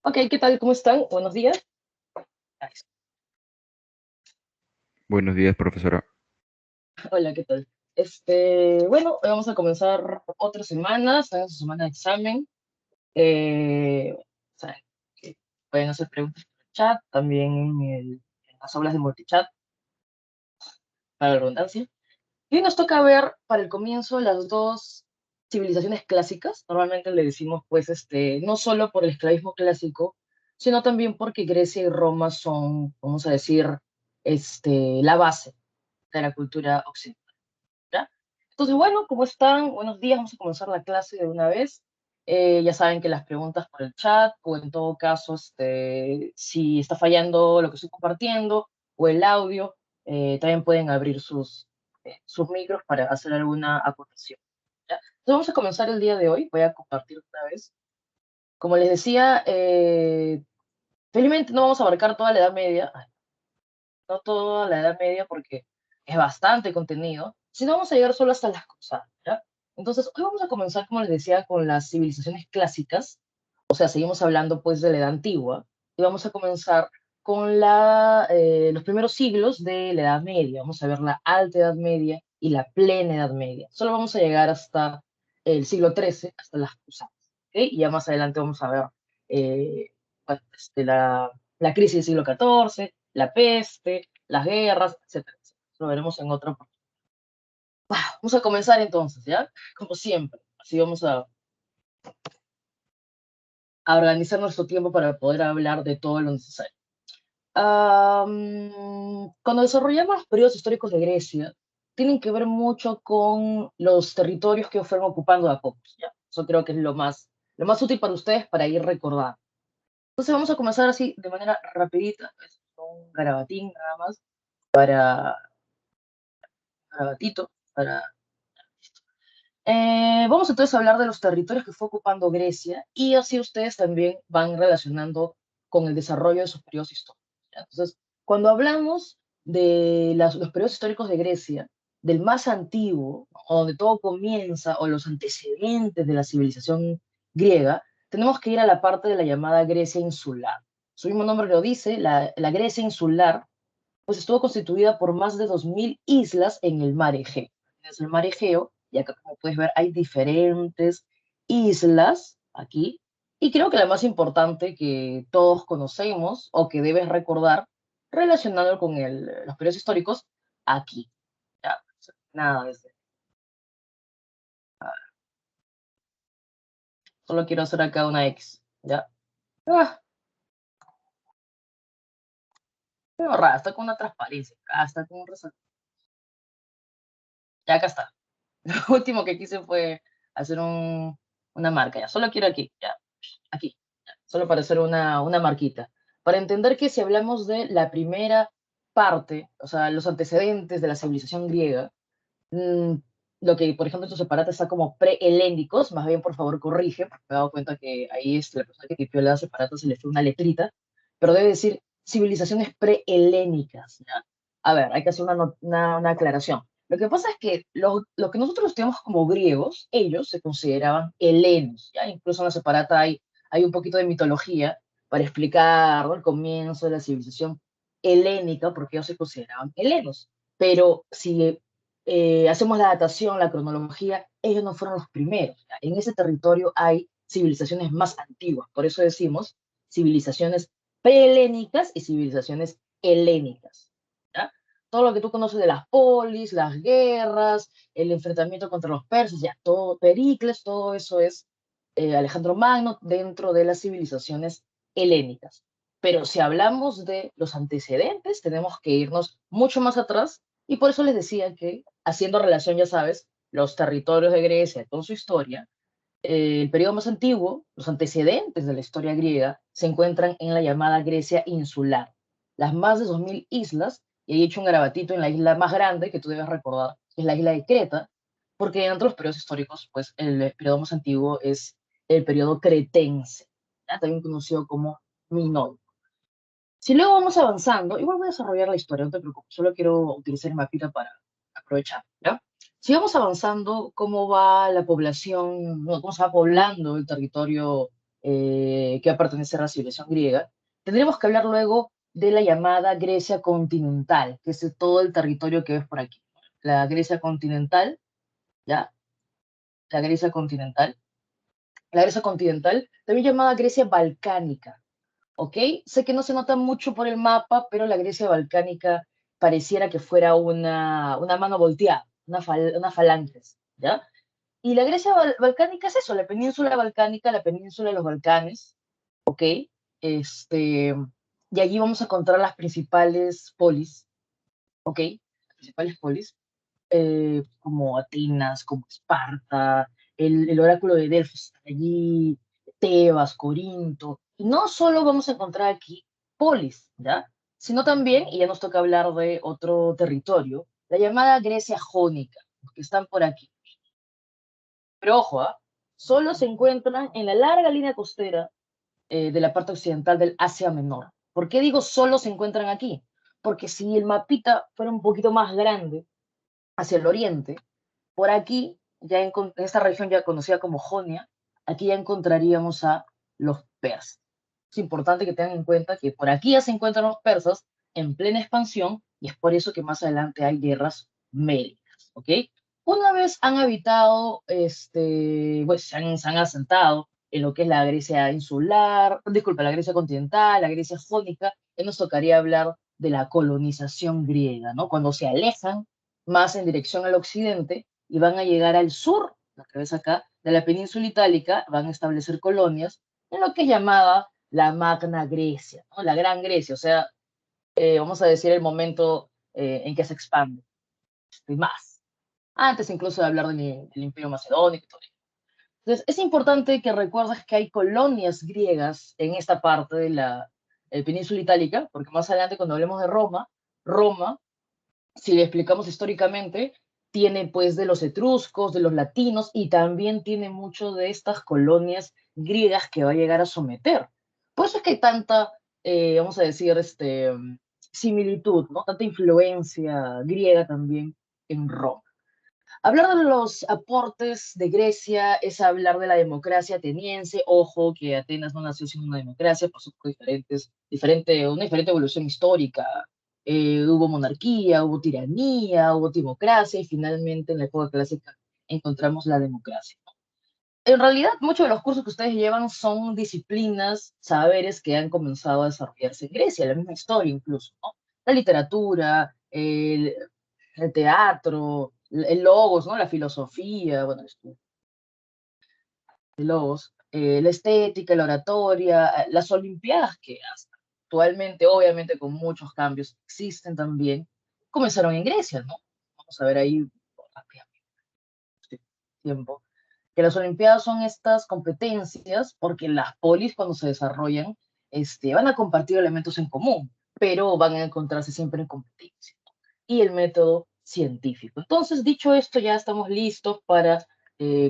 Ok, ¿qué tal? ¿Cómo están? Buenos días. Nice. Buenos días, profesora. Hola, ¿qué tal? Bueno, hoy vamos a comenzar otra semana, esta es su semana de examen. O sea, que pueden hacer preguntas por el chat, también en las aulas de multichat, para la redundancia. Y hoy nos toca ver para el comienzo las dos civilizaciones clásicas. Normalmente le decimos, pues, no solo por el esclavismo clásico, sino también porque Grecia y Roma son, vamos a decir, la base de la cultura occidental. ¿Ya? Entonces, bueno, ¿cómo están? Buenos días, vamos a comenzar la clase de una vez. Ya saben que las preguntas por el chat, o en todo caso, si está fallando lo que estoy compartiendo, o el audio, también pueden abrir sus micros para hacer alguna acotación. ¿Ya? Entonces, vamos a comenzar el día de hoy. Voy a compartir una vez. Como les decía, felizmente no vamos a abarcar toda la Edad Media, no toda la Edad Media porque es bastante contenido, sino vamos a llegar solo hasta las cruzadas, ¿ya? Entonces, hoy vamos a comenzar, como les decía, con las civilizaciones clásicas, o sea, seguimos hablando pues de la Edad Antigua, y vamos a comenzar con los primeros siglos de la Edad Media, vamos a ver la Alta Edad Media y la Plena Edad Media. Solo vamos a llegar hasta el siglo XIII, hasta las cruzadas, ¿ok? Y ya más adelante vamos a ver eh, bueno, la crisis del siglo XIV, la peste, las guerras, etcétera, etcétera. Lo veremos en otra oportunidad. Vamos a comenzar entonces, ¿ya? Como siempre. Así vamos a organizar nuestro tiempo para poder hablar de todo lo necesario. Cuando desarrollamos los periodos históricos de Grecia, tienen que ver mucho con los territorios que fueron ocupando de a pocos, ¿ya? Eso creo que es lo más útil para ustedes para ir recordando. Entonces vamos a comenzar así de manera rapidita, pues, con un garabatín nada más, para garabatito, para vamos entonces a hablar de los territorios que fue ocupando Grecia y así ustedes también van relacionando con el desarrollo de sus periodos históricos, ¿ya? Entonces, cuando hablamos de los periodos históricos de Grecia, del más antiguo, o donde todo comienza, o los antecedentes de la civilización griega, tenemos que ir a la parte de la llamada Grecia insular. Su mismo nombre lo dice, la Grecia insular, pues estuvo constituida por más de 2000 islas en el mar Egeo. Es el mar Egeo, y acá como puedes ver hay diferentes islas aquí, y creo que la más importante que todos conocemos o que debes recordar relacionado con los periodos históricos, aquí. Ya, nada, solo quiero hacer acá una X. ¿Ya? Ah, pero raro, está con una transparencia, está con un resalto. Ya acá está. Lo último que quise fue hacer una marca, ya, solo quiero aquí, ya, aquí, ya, solo para hacer una marquita. Para entender que si hablamos de la primera parte, o sea, los antecedentes de la civilización griega, mm, lo que, por ejemplo, en tu separata está como prehelénicos, más bien, por favor, corrige, porque me he dado cuenta que ahí la persona que tipió la separata se le fue una letrita, pero debe decir civilizaciones prehelénicas, ¿ya? A ver, hay que hacer una aclaración. Lo que pasa es que lo que nosotros estudiamos como griegos, ellos se consideraban helenos, ¿ya? Incluso en la separata hay un poquito de mitología para explicar, ¿no?, el comienzo de la civilización helénica, porque ellos se consideraban helenos. Pero si hacemos la datación, la cronología, ellos no fueron los primeros. ¿Ya? En ese territorio hay civilizaciones más antiguas, por eso decimos civilizaciones prehelénicas y civilizaciones helénicas. ¿Ya? Todo lo que tú conoces de las polis, las guerras, el enfrentamiento contra los persas, ya, todo, Pericles, todo eso es Alejandro Magno dentro de las civilizaciones helénicas. Pero si hablamos de los antecedentes, tenemos que irnos mucho más atrás y por eso les decía que, haciendo relación, ya sabes, los territorios de Grecia con su historia, el periodo más antiguo, los antecedentes de la historia griega, se encuentran en la llamada Grecia insular. Las más de 2000 islas, y he hecho un garabatito en la isla más grande que tú debes recordar, es la isla de Creta, porque entre los periodos históricos, pues el periodo más antiguo es el periodo cretense, ¿ya? También conocido como minoico. Si luego vamos avanzando, igual voy a desarrollar la historia, no te preocupes, solo quiero utilizar el mapita para aprovechar, ¿ya? Si vamos avanzando, ¿cómo va la población, no, cómo se va poblando el territorio que va a pertenecer a la civilización griega, tendríamos que hablar luego de la llamada Grecia continental, que es todo el territorio que ves por aquí. La Grecia continental, ¿ya? La Grecia continental. La Grecia continental, también llamada Grecia balcánica, ¿ok? Sé que no se nota mucho por el mapa, pero la Grecia balcánica pareciera que fuera una mano volteada, una falanges, ¿ya? Y la Grecia balcánica es eso, la península balcánica, la península de los Balcanes, ¿ok? Y allí vamos a encontrar las principales polis, ¿ok? Las principales polis, como Atenas, como Esparta, el oráculo de Delfos está allí, Tebas, Corinto. Y no solo vamos a encontrar aquí polis, ¿ya? Sino también, y ya nos toca hablar de otro territorio, la llamada Grecia jónica, los que están por aquí. Pero ojo, ¿ah? Solo se encuentran en la larga línea costera de la parte occidental del Asia Menor. ¿Por qué digo solo se encuentran aquí? Porque si el mapita fuera un poquito más grande hacia el oriente, por aquí, ya en esta región ya conocida como Jonia, aquí ya encontraríamos a los persas. Es importante que tengan en cuenta que por aquí ya se encuentran los persas en plena expansión y es por eso que más adelante hay guerras médicas, ¿ok? Una vez han habitado, pues se han asentado en lo que es la Grecia insular, disculpa, la Grecia continental, la Grecia jónica, ya nos tocaría hablar de la colonización griega, ¿no? Cuando se alejan más en dirección al occidente y van a llegar al sur, lo que ves acá, de la península itálica, van a establecer colonias en lo que es llamada la Magna Grecia, ¿no? La Gran Grecia, o sea, vamos a decir el momento en que se expande, y más. Antes incluso de hablar del Imperio Macedónico y todo. Entonces, es importante que recuerdes que hay colonias griegas en esta parte de la península itálica, porque más adelante cuando hablemos de Roma, Roma, si le explicamos históricamente, tiene pues de los etruscos, de los latinos y también tiene mucho de estas colonias griegas que va a llegar a someter. Por eso es que hay tanta, vamos a decir, similitud, ¿no? Tanta influencia griega también en Roma. Hablar de los aportes de Grecia es hablar de la democracia ateniense. Ojo que Atenas no nació siendo una democracia, pasó por una diferente evolución histórica. Hubo monarquía, hubo tiranía, hubo timocracia y finalmente en la época clásica encontramos la democracia. En realidad, muchos de los cursos que ustedes llevan son disciplinas, saberes que han comenzado a desarrollarse en Grecia, la misma historia incluso, ¿no? La literatura, el teatro, el logos, ¿no? La filosofía, bueno, el logos, la estética, la oratoria, las olimpiadas que hasta actualmente, obviamente con muchos cambios, existen también, comenzaron en Grecia, ¿no? Vamos a ver ahí rápidamente, tiempo que las Olimpiadas son estas competencias porque las polis cuando se desarrollan van a compartir elementos en común, pero van a encontrarse siempre en competencia. Y el método científico. Entonces, dicho esto, ya estamos listos para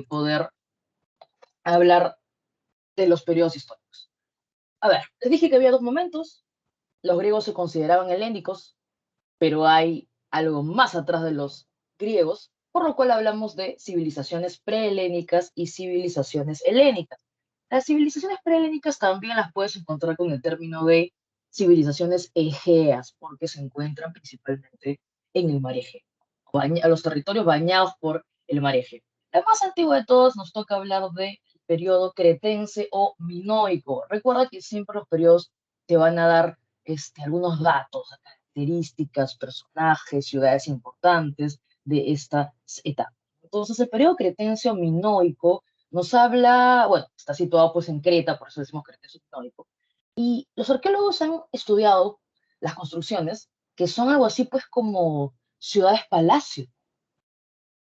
poder hablar de los periodos históricos. A ver, les dije que había dos momentos. Los griegos se consideraban helénicos, pero hay algo más atrás de los griegos, por lo cual hablamos de civilizaciones prehelénicas y civilizaciones helénicas. Las civilizaciones prehelénicas también las puedes encontrar con el término de civilizaciones egeas, porque se encuentran principalmente en el mar Egeo, a los territorios bañados por el mar Egeo. La más antigua de todas nos toca hablar del periodo cretense o minoico. Recuerda que siempre los periodos te van a dar algunos datos, características, personajes, ciudades importantes de esta etapa. Entonces, el periodo cretense o minoico nos habla, bueno, está situado pues en Creta, por eso decimos cretense o minoico, y los arqueólogos han estudiado las construcciones que son algo así pues como ciudades-palacio.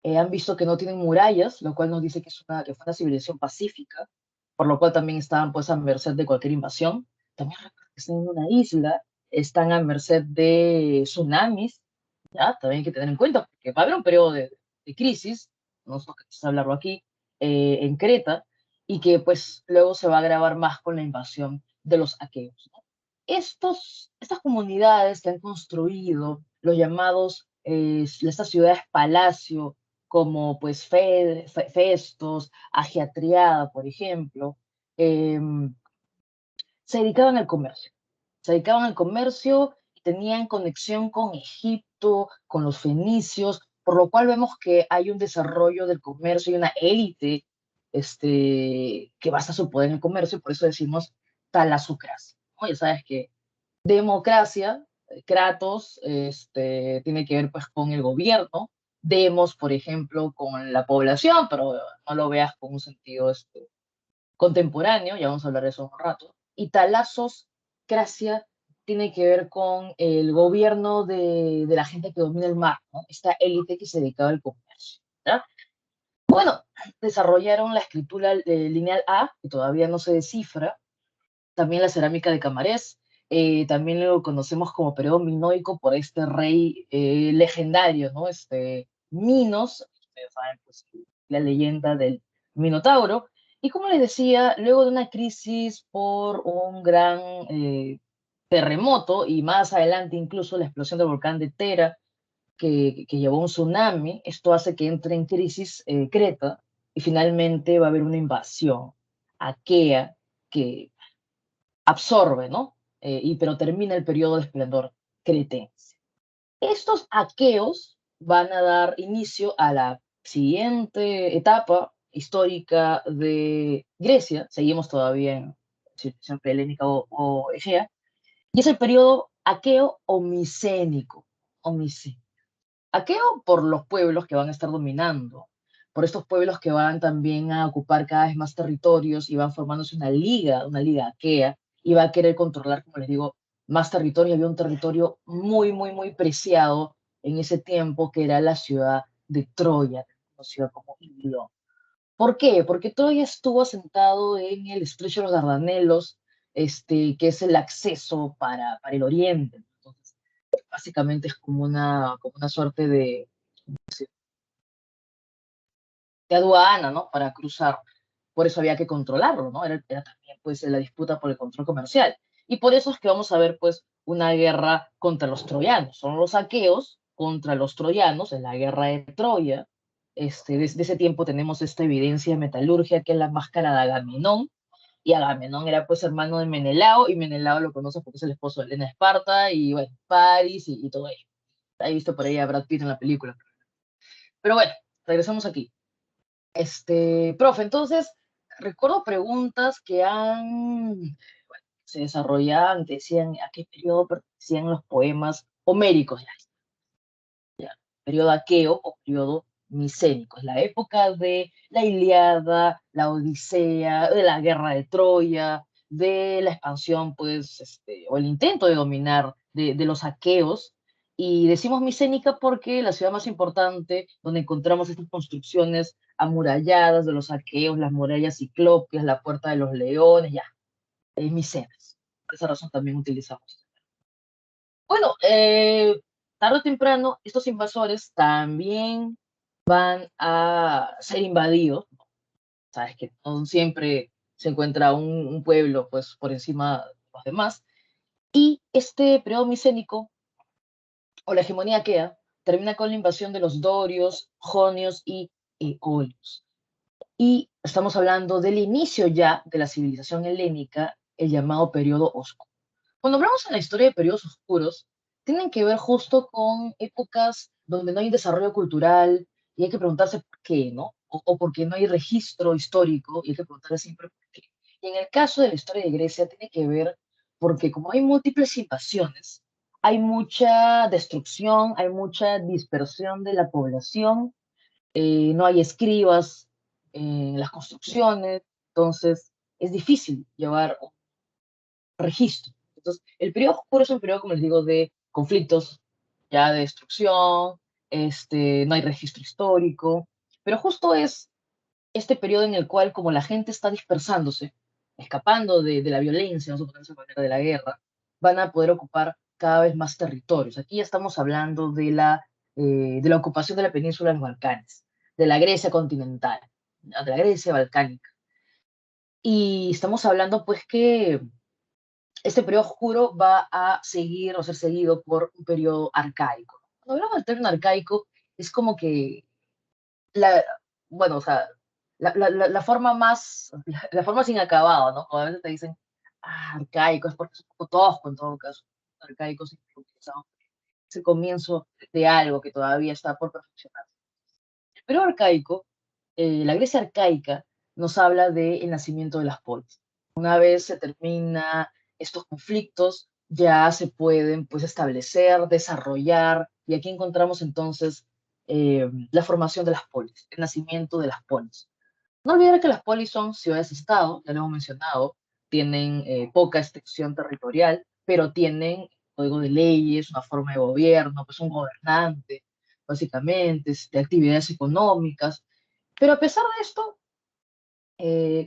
Han visto que no tienen murallas, lo cual nos dice que fue una civilización pacífica, por lo cual también estaban pues a merced de cualquier invasión. También recuerda que están en una isla, están a merced de tsunamis, ¿ya? También hay que tener en cuenta, porque va a haber un periodo de crisis, no sé si hablarlo aquí, en Creta, y que pues luego se va a agravar más con la invasión de los aqueos, ¿no? Estas comunidades que han construido los llamados, estas ciudades palacio, como pues Festos, Agiatriada, por ejemplo, em, se dedicaban al comercio. Se dedicaban al comercio y tenían conexión con Egipto, con los fenicios, por lo cual vemos que hay un desarrollo del comercio y una élite que basa su poder en el comercio, por eso decimos talasucracia, ¿no? Ya sabes que democracia, Kratos, tiene que ver pues con el gobierno, demos, por ejemplo, con la población, pero no lo veas con un sentido contemporáneo, ya vamos a hablar de eso en un rato, y talazos, cracia, tiene que ver con el gobierno de la gente que domina el mar, ¿no? Esta élite que se dedicaba al comercio. ¿Ya? Bueno, desarrollaron la escritura lineal A, que todavía no se descifra, también la cerámica de Camarés, también lo conocemos como periodo minoico por este rey legendario, ¿no? Minos, ustedes saben, pues, la leyenda del Minotauro. Y como les decía, luego de una crisis por un gran terremoto y más adelante incluso la explosión del volcán de Tera, que llevó a un tsunami, esto hace que entre en crisis Creta y finalmente va a haber una invasión aquea que absorbe, ¿no? Pero termina el periodo de esplendor cretense. Estos aqueos van a dar inicio a la siguiente etapa histórica de Grecia, seguimos todavía en civilización prehelénica o egea, y es el periodo aqueo o micénico. O micénico. Aqueo por los pueblos que van a estar dominando, por estos pueblos que van también a ocupar cada vez más territorios y van formándose una liga aquea, y va a querer controlar, como les digo, más territorio. Había un territorio muy, muy, muy preciado en ese tiempo, que era la ciudad de Troya, conocida como Ilión. ¿Por qué? Porque Troya estuvo asentado en el estrecho de los Dardanelos, que es el acceso para el oriente. Entonces, básicamente es como una suerte de aduana, ¿no? Para cruzar. Por eso había que controlarlo, ¿no? Era también, pues, la disputa por el control comercial. Y por eso es que vamos a ver, pues, una guerra contra los troyanos. Son los aqueos contra los troyanos en la guerra de Troya. Desde ese tiempo tenemos esta evidencia de metalurgia, que es la máscara de Agamenón. Y Agamenón era, pues, hermano de Menelao, y Menelao lo conoce porque es el esposo de Helena de Esparta, y, bueno, París y todo ello. He visto por ahí a Brad Pitt en la película. Pero bueno, regresamos aquí. Profe, entonces, recuerdo preguntas que se desarrollaban, decían a qué periodo pertenecían los poemas homéricos, ya, periodo aqueo o periodo micénico, es la época de la Ilíada, la Odisea, de la guerra de Troya, de la expansión, pues, o el intento de dominar de los aqueos. Y decimos micénica porque la ciudad más importante donde encontramos estas construcciones amuralladas de los aqueos, las murallas ciclópeas, la puerta de los leones, ya, es Micenas. Por esa razón también utilizamos. Bueno, tarde o temprano, estos invasores también van a ser invadidos. Sabes que no siempre se encuentra un pueblo, pues, por encima de los demás. Y este periodo micénico, o la hegemonía aquea, termina con la invasión de los dorios, jonios y eolios. Y estamos hablando del inicio ya de la civilización helénica, el llamado periodo oscuro. Cuando hablamos en la historia de periodos oscuros, tienen que ver justo con épocas donde no hay desarrollo cultural y hay que preguntarse por qué, ¿no? O porque no hay registro histórico y hay que preguntarse siempre por qué. Y en el caso de la historia de Grecia tiene que ver porque como hay múltiples invasiones, hay mucha destrucción, hay mucha dispersión de la población, no hay escribas en las construcciones, entonces es difícil llevar registro. Entonces, el periodo oscuro es un periodo, como les digo, de conflictos, ya de destrucción, no hay registro histórico, pero justo es este periodo en el cual, como la gente está dispersándose, escapando de la violencia, no se manera de la guerra, van a poder ocupar cada vez más territorios. Aquí ya estamos hablando de la ocupación de la península de los Balcanes, de la Grecia continental, ¿no? De la Grecia balcánica. Y estamos hablando, pues, que este periodo oscuro va a seguir o ser seguido por un periodo arcaico. Cuando hablamos del término arcaico, es como que, la, bueno, o sea, la forma más, la forma sin acabado, ¿no? Cuando a veces te dicen, arcaico, es porque es un poco tosco en todo caso. Arcaico significa que es el comienzo de algo que todavía está por perfeccionar. Pero arcaico, la Grecia arcaica nos habla del nacimiento de las polis. Una vez se termina estos conflictos, ya se pueden pues establecer, desarrollar, y aquí encontramos entonces la formación de las polis, el nacimiento de las polis. No olvidar que las polis son ciudades-estado, ya lo hemos mencionado, tienen poca extensión territorial, pero tienen código de leyes, una forma de gobierno, pues un gobernante, básicamente, actividades económicas. Pero a pesar de esto,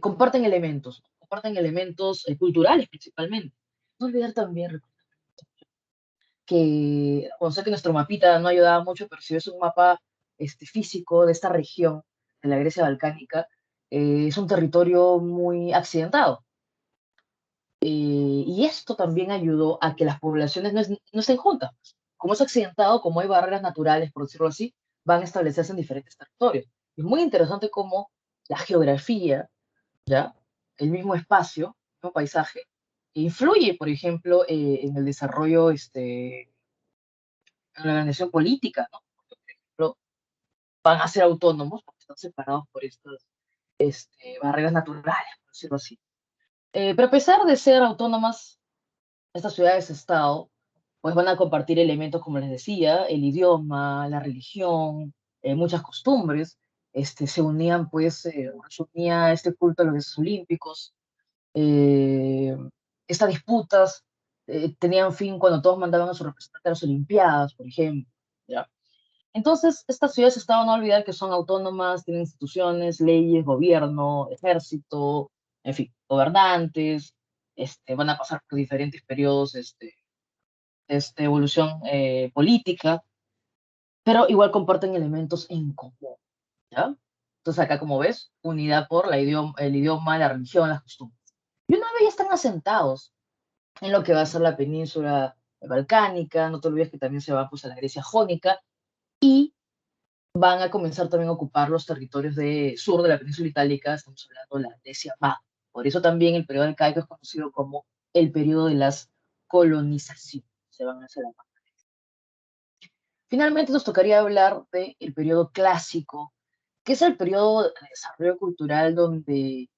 comparten elementos culturales principalmente. No olvidar también que, bueno, sé que nuestro mapita no ayudaba mucho, pero si ves un mapa físico de esta región, de la Grecia balcánica, es un territorio muy accidentado. Y esto también ayudó a que las poblaciones no estén juntas. Como es accidentado, como hay barreras naturales, por decirlo así, van a establecerse en diferentes territorios. Es muy interesante cómo la geografía, ¿ya? El mismo espacio, el mismo paisaje, influye, por ejemplo, en el desarrollo, en la organización política, ¿no? Por ejemplo, van a ser autónomos porque están separados por estas barreras naturales, por decirlo así. Pero a pesar de ser autónomas, estas ciudades-estado, pues van a compartir elementos, como les decía, el idioma, la religión, muchas costumbres. Se unían, pues, se unía este culto a los dioses olímpicos. eh, Estas disputas tenían fin cuando todos mandaban a su representante a las Olimpiadas, por ejemplo. ¿Ya? Entonces, estas ciudades estaban a olvidar que son autónomas, tienen instituciones, leyes, gobierno, ejército, en fin, gobernantes, van a pasar por diferentes periodos evolución política, pero igual comparten elementos en común, ¿ya? Entonces acá, como ves, unidad por el idioma, la religión, las costumbres. Y una vez ya están asentados en lo que va a ser la península balcánica, no te olvides que también se va pues, a la Grecia jónica, y van a comenzar también a ocupar los territorios de sur de la península itálica, estamos hablando de la Grecia Baja. Por eso también el periodo arcaico es conocido como el periodo de las colonizaciones. Se van a hacer la. Finalmente nos tocaría hablar del periodo clásico, que es el periodo de desarrollo cultural donde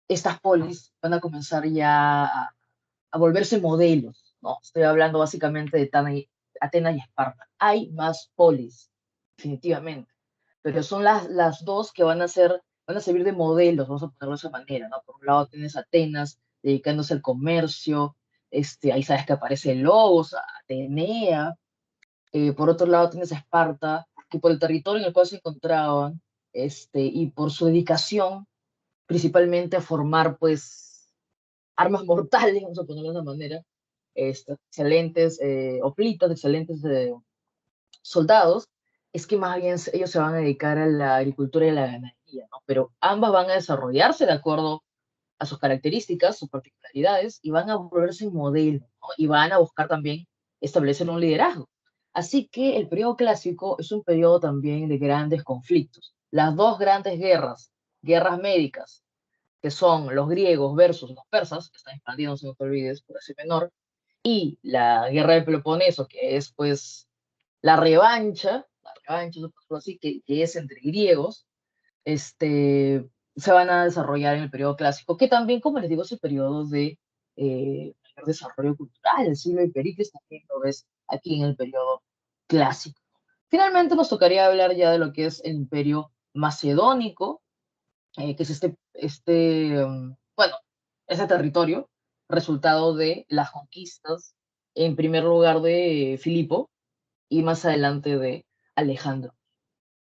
estas polis van a comenzar ya a volverse modelos, ¿no? Estoy hablando básicamente de Atenas y Esparta. Hay más polis, definitivamente, pero son las dos que van a servir de modelos, vamos a ponerlo de esa manera, ¿no? Por un lado tienes Atenas dedicándose al comercio, ahí sabes que aparece Logos, Atenea, por otro lado tienes a Esparta, que por el territorio en el cual se encontraban, y por su dedicación principalmente a formar, pues, armas mortales, vamos a ponerlo de una manera, excelentes hoplitas, excelentes soldados, es que más bien ellos se van a dedicar a la agricultura y a la ganadería, ¿no? Pero ambas van a desarrollarse de acuerdo a sus características, sus particularidades, y van a volverse modelo, ¿no? Y van a buscar también establecer un liderazgo. Así que el periodo clásico es un periodo también de grandes conflictos. Las dos grandes guerras, guerras médicas, que son los griegos versus los persas, que están expandiéndose, no te olvides, por Asia Menor, y la guerra del Peloponeso, que es pues la revancha, así, que es entre griegos, se van a desarrollar en el periodo clásico, que también, como les digo, es el periodo de mayor desarrollo cultural. El siglo de Pericles también lo ves aquí en el periodo clásico. Finalmente nos tocaría hablar ya de lo que es el imperio macedónico, que es bueno, ese territorio, resultado de las conquistas, en primer lugar de Filipo y más adelante de Alejandro.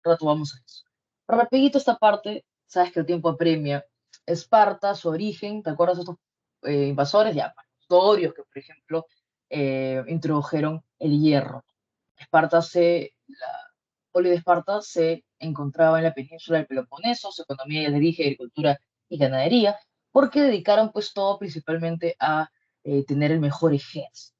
Rato vamos a eso. Rapidito esta parte, sabes que el tiempo apremia. Esparta, su origen, ¿te acuerdas de estos invasores? Ya, dorios que, por ejemplo, introdujeron el hierro. La poli de Esparta se encontraba en la península del Peloponeso, su economía, ya les dije, agricultura y ganadería, porque dedicaron pues todo principalmente a tener el mejor ejército.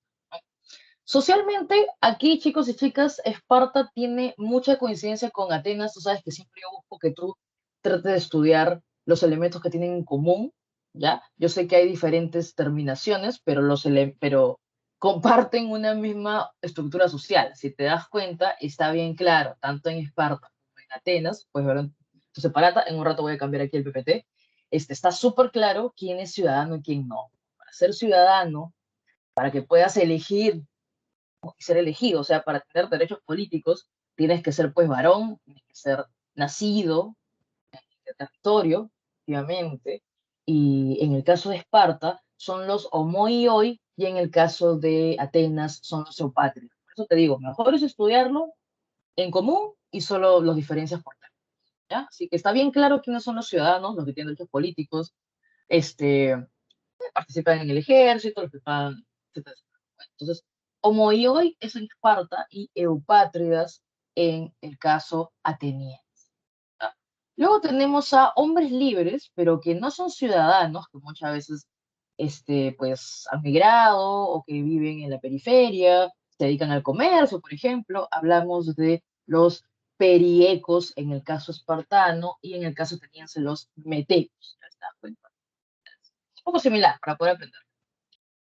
Socialmente, aquí, chicos y chicas, Esparta tiene mucha coincidencia con Atenas. Tú sabes que siempre yo busco que tú trate de estudiar los elementos que tienen en común, ¿ya? Yo sé que hay diferentes terminaciones, pero, pero comparten una misma estructura social. Si te das cuenta, está bien claro, tanto en Esparta como en Atenas, pues ver tu separata, en un rato voy a cambiar aquí el PPT, está súper claro quién es ciudadano y quién no. Para ser ciudadano, para que puedas elegir y ser elegido, o sea, para tener derechos políticos, tienes que ser pues varón, tienes que ser nacido de territorio, efectivamente, y en el caso de Esparta son los homoioi y en el caso de Atenas son los eupátridas. Por eso te digo, mejor es estudiarlo en común y solo los diferencias por tema, ¿ya? Así que está bien claro quiénes son los ciudadanos, los que tienen derechos políticos, este, participan en el ejército, los que pagan, etcétera, etcétera. Entonces, homoioi es en Esparta y eupátridas en el caso ateniense. Luego tenemos a hombres libres, pero que no son ciudadanos, que muchas veces pues, han migrado o que viven en la periferia, se dedican al comercio, por ejemplo. Hablamos de los periecos en el caso espartano y en el caso ateniense los metecos. ¿Ya está? Bueno, es un poco similar para poder aprender.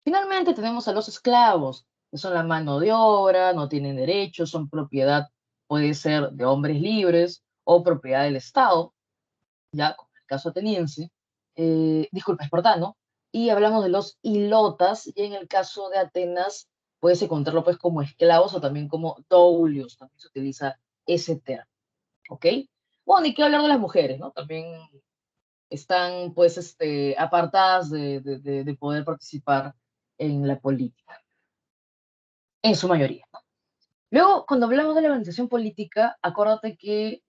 Finalmente tenemos a los esclavos, que son la mano de obra, no tienen derechos, son propiedad, puede ser de hombres libres o propiedad del Estado, ya como el caso ateniense, disculpa, espartano, y hablamos de los ilotas, y en el caso de Atenas puedes encontrarlo pues como esclavos o también como doulios, también se utiliza ese término, ¿ok? Bueno, ni qué hablar de las mujeres, ¿no? También están pues apartadas de poder participar en la política, en su mayoría. Luego, cuando hablamos de la organización política, acuérdate que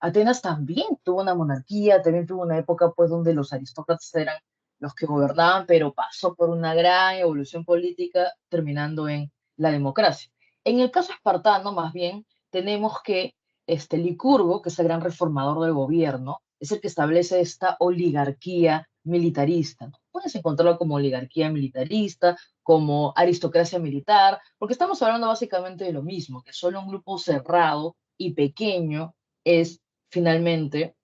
Atenas también tuvo una monarquía, también tuvo una época pues donde los aristócratas eran los que gobernaban, pero pasó por una gran evolución política, terminando en la democracia. En el caso espartano, más bien, tenemos que Licurgo, que es el gran reformador del gobierno, es el que establece esta oligarquía militarista, ¿no? Puedes encontrarlo como oligarquía militarista, como aristocracia militar, porque estamos hablando básicamente de lo mismo, que solo un grupo cerrado y pequeño es finalmente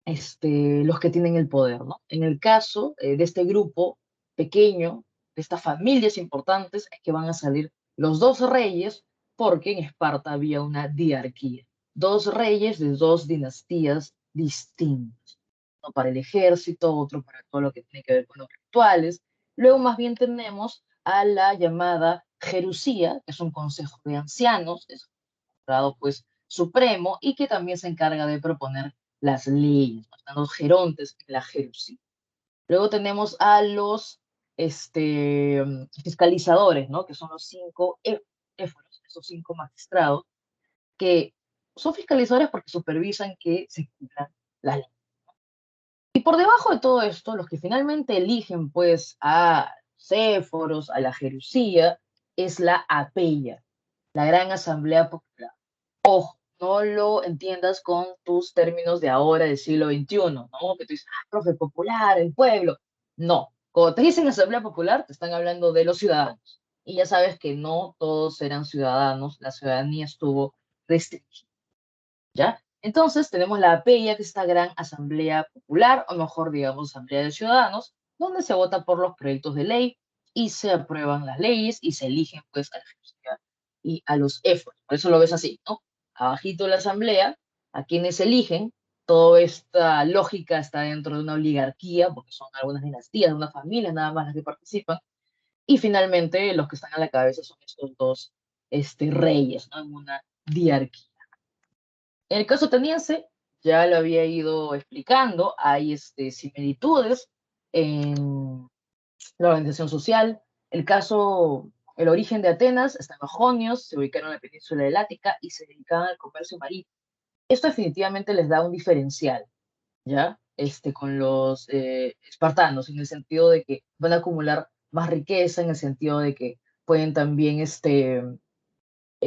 los que tienen el poder, ¿no? En el caso de este grupo pequeño, de estas familias importantes, es que van a salir los dos reyes, porque en Esparta había una diarquía, dos reyes de dos dinastías distintas, uno para el ejército, otro para todo lo que tiene que ver con los rituales. Luego más bien tenemos a la llamada Jerusía, que es un consejo de ancianos, es un grado pues supremo y que también se encarga de proponer las leyes, ¿no? Están los gerontes en la Jerusía. Luego tenemos a los fiscalizadores, ¿no? Que son los cinco éforos, esos cinco magistrados, que son fiscalizadores porque supervisan que se cumplan las leyes. Y por debajo de todo esto, los que finalmente eligen pues a Céforos, a la Jerusía, es la Apeya, la Gran Asamblea Popular. Ojo, no lo entiendas con tus términos de ahora, del siglo XXI, ¿no? Que tú dices, ah, profe, popular, el pueblo. No, cuando te dicen Asamblea Popular, te están hablando de los ciudadanos. Y ya sabes que no todos eran ciudadanos, la ciudadanía estuvo restringida, ¿ya? Entonces tenemos la APEIA, que es esta gran asamblea popular, o mejor digamos, asamblea de ciudadanos, donde se vota por los proyectos de ley y se aprueban las leyes y se eligen pues a la ejecutiva y a los EFOS. Por eso lo ves así, ¿no? Abajito de la asamblea, a quienes eligen, toda esta lógica está dentro de una oligarquía, porque son algunas dinastías, una familia nada más las que participan, y finalmente los que están a la cabeza son estos dos reyes, ¿no? En una diarquía. En el caso ateniense, ya lo había ido explicando, hay similitudes en la organización social. El origen de Atenas está en los jonios, se ubicaron en la península del Ática y se dedicaban al comercio marítimo. Esto definitivamente les da un diferencial, ¿ya? Con los espartanos, en el sentido de que van a acumular más riqueza, en el sentido de que pueden también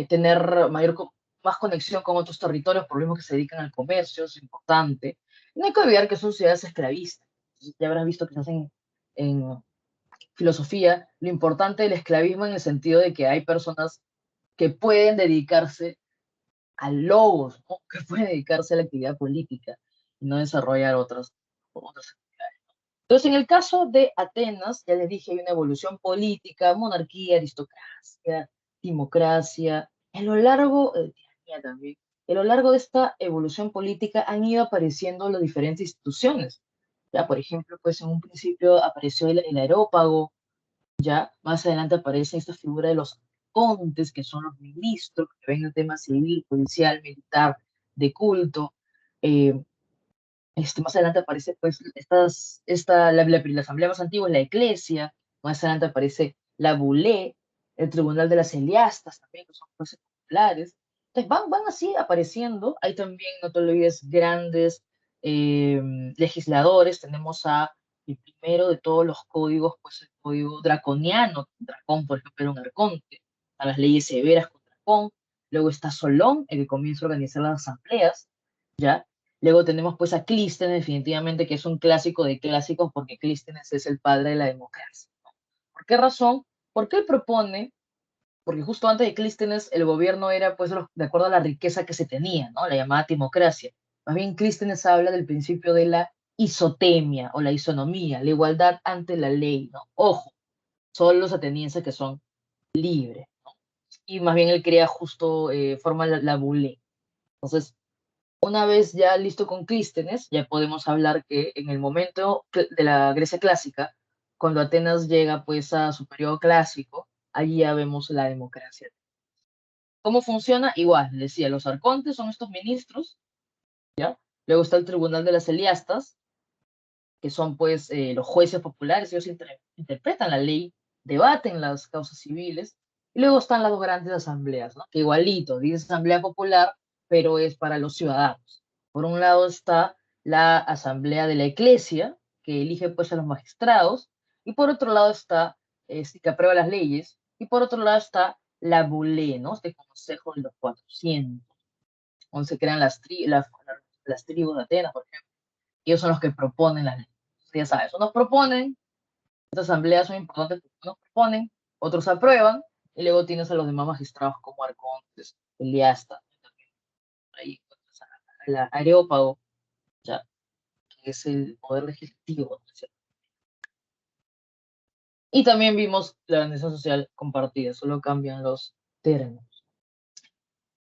tener más conexión con otros territorios, por lo mismo que se dedican al comercio, es importante. No hay que olvidar que son ciudades esclavistas. Ya habrás visto que se hacen en filosofía lo importante del esclavismo en el sentido de que hay personas que pueden dedicarse al logos, ¿no? Que pueden dedicarse a la actividad política. y no desarrollar otras actividades. Entonces, en el caso de Atenas, ya les dije, hay una evolución política, monarquía, aristocracia, democracia. En lo largo, tiranía también, a lo largo de esta evolución política han ido apareciendo las diferentes instituciones. Ya, por ejemplo, pues en un principio apareció el areópago, ya más adelante aparece esta figura de los contes, que son los ministros que ven el tema civil, policial, militar, de culto. Eh, Más adelante aparece pues la asamblea más antigua es la iglesia, más adelante aparece la bulé, el tribunal de las Eliastas también, que son jueces populares. Entonces van así apareciendo. Hay también, no te olvides, grandes eh, legisladores. Tenemos el primero de todos los códigos, pues el código draconiano. Dracón, por ejemplo, era un arconte, a las leyes severas con Dracón. Luego está Solón, el que comienza a organizar las asambleas, ¿ya? Luego tenemos pues a Clístenes, definitivamente, que es un clásico de clásicos, porque Clístenes es el padre de la democracia. ¿Por qué razón? Porque él propone, porque justo antes de Clístenes el gobierno era pues de acuerdo a la riqueza que se tenía, ¿no? La llamada timocracia. Más bien Clístenes habla del principio de la isotemia o la isonomía, la igualdad ante la ley, ¿no? Ojo, solo los atenienses que son libres, ¿no? Y más bien él crea justo, forma la bulé. Entonces, una vez ya listo con Clístenes, ya podemos hablar que en el momento de la Grecia clásica, cuando Atenas llega pues a su periodo clásico, allí ya vemos la democracia. ¿Cómo funciona? Igual, les decía, los arcontes son estos ministros, ¿ya? Luego está el Tribunal de las Eliastas, que son pues los jueces populares. Ellos interpretan la ley, debaten las causas civiles, y luego están las dos grandes asambleas, ¿no? Que igualito, dice asamblea popular, pero es para los ciudadanos. Por un lado está la asamblea de la iglesia, que elige pues a los magistrados, y por otro lado está, que aprueba las leyes, y por otro lado está la bulé, ¿no? Este consejo de los 400, donde se crean las tribus de Atenas, por ejemplo. Ellos son los que proponen las leyes. Ya sabes, unos proponen, estas asambleas son importantes porque unos proponen, otros aprueban, y luego tienes a los demás magistrados como arcontes, Eliasta, ahí encuentras al Areópago, ya, que es el poder legislativo, ¿no? Y también vimos la organización social compartida, solo cambian los términos.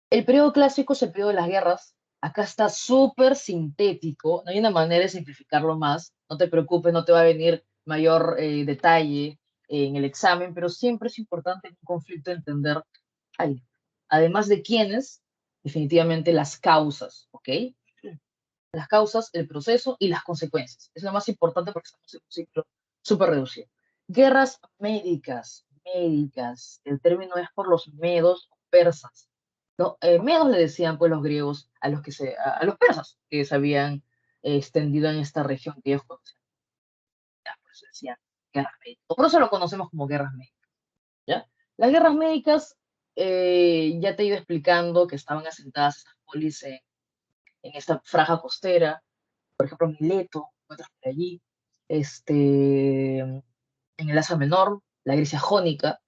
El periodo clásico es el periodo de las guerras. Acá está súper sintético, no hay una manera de simplificarlo más. No te preocupes, no te va a venir mayor detalle en el examen, pero siempre es importante en un conflicto entender, ay, además de quiénes, definitivamente las causas, ¿ok? Las causas, el proceso y las consecuencias. Es lo más importante porque estamos en un ciclo súper reducido. Guerras médicas. El término es por los medos persas, ¿no? Medos le decían pues los griegos a los persas que se habían extendido en esta región que ellos conocían. Por eso decían guerras médicas. Por eso lo conocemos como guerras médicas, ¿ya? Las guerras médicas, ya te he ido explicando que estaban asentadas estas polis en esta franja costera, por ejemplo, Mileto, encuentras por allí, en el Asia Menor, la Grecia jónica,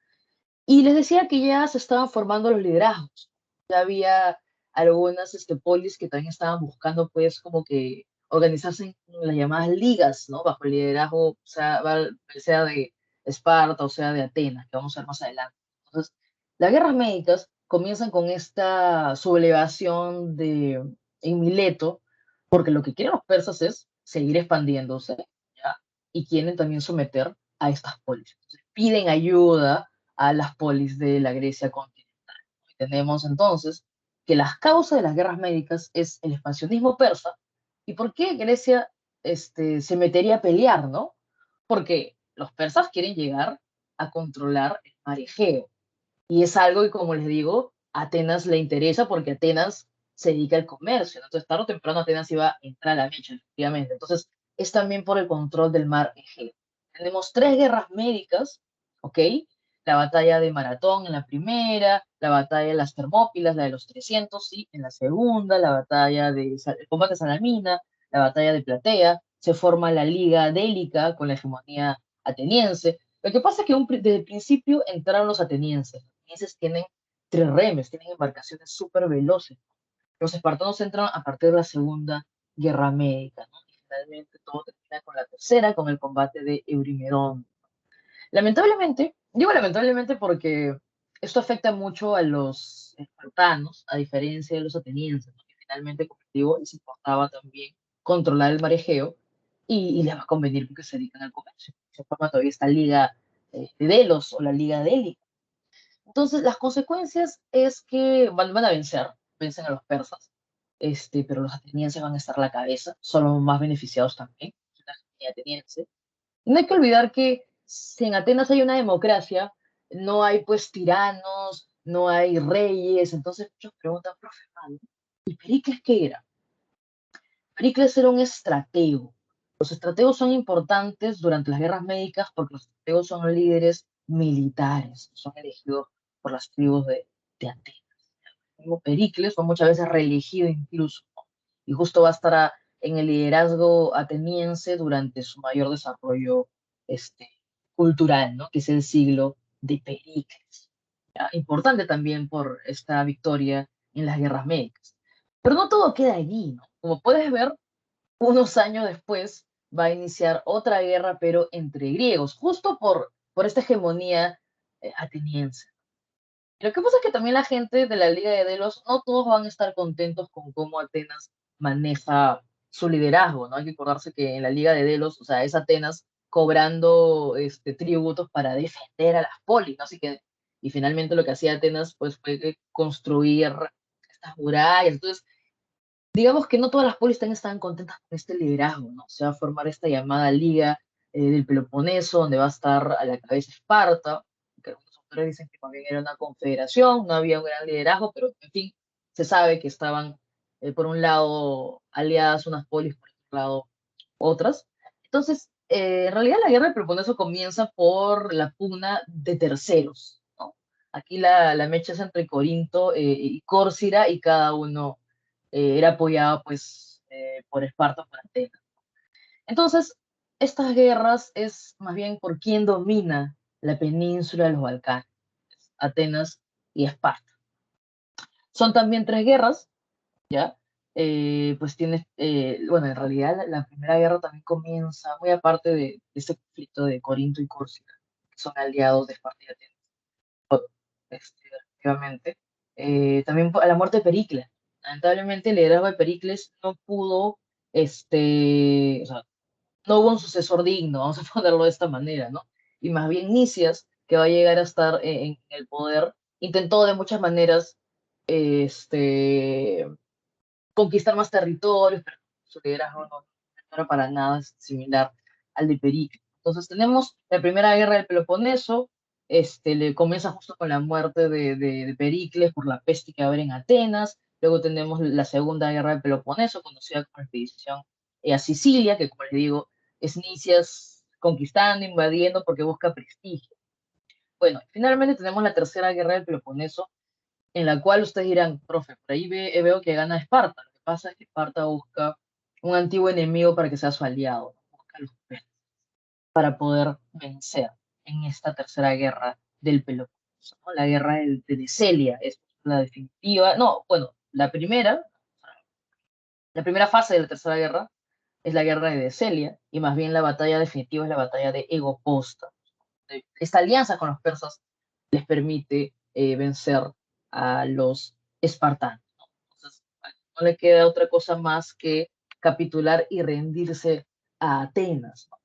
y les decía que ya se estaban formando los liderazgos. Ya había algunas polis que también estaban buscando, pues, como que organizarse en las llamadas ligas, ¿no? Bajo el liderazgo, sea de Esparta o sea de Atenas, que vamos a ver más adelante. Entonces, las guerras médicas comienzan con esta sublevación en Mileto, porque lo que quieren los persas es seguir expandiéndose, ¿ya? Y quieren también someter a estas polis. Entonces, piden ayuda a las polis de la Grecia continental. Y tenemos entonces que las causas de las guerras médicas es el expansionismo persa. ¿Y por qué Grecia se metería a pelear, no? Porque los persas quieren llegar a controlar el mar Egeo. Y es algo que, como les digo, a Atenas le interesa porque Atenas se dedica al comercio, ¿no? Entonces, tarde o temprano Atenas iba a entrar a la mecha, efectivamente. Entonces, es también por el control del mar Egeo. Tenemos tres guerras médicas, ¿ok? La batalla de Maratón en la primera, la batalla de las Termópilas, la de los 300, sí, en la segunda, el combate de Salamina, la batalla de Platea, se forma la Liga Délica con la hegemonía ateniense. Lo que pasa es que desde el principio entraron los atenienses. Los atenienses tienen triremes, tienen embarcaciones súper veloces. Los espartanos entran a partir de la segunda guerra médica, ¿no? Y finalmente todo termina con la tercera, con el combate de Eurimedón. Lamentablemente, digo lamentablemente porque esto afecta mucho a los espartanos, a diferencia de los atenienses, ¿no? Que finalmente, como digo, les importaba también controlar el mar Egeo y les va a convenir porque se dedican al comercio. Se forma todavía esta liga de Delos o la liga délica. Entonces, las consecuencias es que van a vencer, vencen a los persas, pero los atenienses van a estar a la cabeza, son los más beneficiados también, la gente ateniense. Y no hay que olvidar que si en Atenas hay una democracia, no hay pues tiranos, no hay reyes, entonces muchos preguntan, profe, ¿no? ¿Y Pericles qué era? Pericles era un estratego. Los estrategos son importantes durante las guerras médicas porque los estrategos son líderes militares, son elegidos por las tribus de Atenas. Como Pericles fue muchas veces reelegido incluso, ¿no? Y justo va a estar en el liderazgo ateniense durante su mayor desarrollo este, cultural, ¿no? Que es el siglo de Pericles. ¿Ya? Importante también por esta victoria en las guerras médicas. Pero no todo queda allí, ¿no? Como puedes ver, unos años después va a iniciar otra guerra, pero entre griegos, justo por esta hegemonía ateniense. Lo que pasa es que también la gente de la Liga de Delos, no todos van a estar contentos con cómo Atenas maneja su liderazgo, ¿no? Hay que acordarse que en la Liga de Delos, o sea, es Atenas cobrando tributos para defender a las polis, ¿no? Así que, y finalmente lo que hacía Atenas, pues, fue construir estas murallas. Entonces, digamos que no todas las polis también estaban contentas con este liderazgo, ¿no? Se va a formar esta llamada Liga del Peloponeso, donde va a estar a la cabeza Esparta, que algunos autores dicen que también era una confederación, no había un gran liderazgo, pero en fin, se sabe que estaban por un lado aliadas unas polis, por otro lado otras. Entonces, en realidad la guerra del Peloponeso comienza por la pugna de terceros, ¿no? Aquí la mecha es entre Corinto y Córcira y cada uno era apoyada pues por Esparta, por Atenas. Entonces, estas guerras es más bien por quién domina la península de los Balcanes, Atenas y Esparta. Son también tres guerras, ¿ya? Pues tienes, bueno, en realidad la primera guerra también comienza muy aparte de este conflicto de Corinto y Córcira, que son aliados de Esparta y Atenas, efectivamente. También a la muerte de Pericles. Lamentablemente el liderazgo de Pericles no pudo, o sea, no hubo un sucesor digno, vamos a ponerlo de esta manera, ¿no? Y más bien Nicias, que va a llegar a estar en el poder, intentó de muchas maneras este, conquistar más territorios, pero su liderazgo no era para nada similar al de Pericles. Entonces tenemos la primera guerra del Peloponeso, le comienza justo con la muerte de Pericles por la peste que va a haber en Atenas. Luego tenemos la segunda guerra del Peloponeso, conocida como expedición a Sicilia, que como les digo, es Nicias conquistando, invadiendo porque busca prestigio. Bueno, finalmente tenemos la tercera guerra del Peloponeso, en la cual ustedes dirán, profe, por ahí veo que gana Esparta. Lo que pasa es que Esparta busca un antiguo enemigo para que sea su aliado, ¿no? Busca a los persas para poder vencer en esta tercera guerra del Peloponeso, ¿no? La guerra de Celia es la definitiva, no, bueno, la primera fase de la tercera guerra es la guerra de Celia, y más bien la batalla definitiva es la batalla de Egoposta. Esta alianza con los persas les permite vencer a los espartanos, ¿no? Entonces, no le queda otra cosa más que capitular y rendirse a Atenas, ¿no?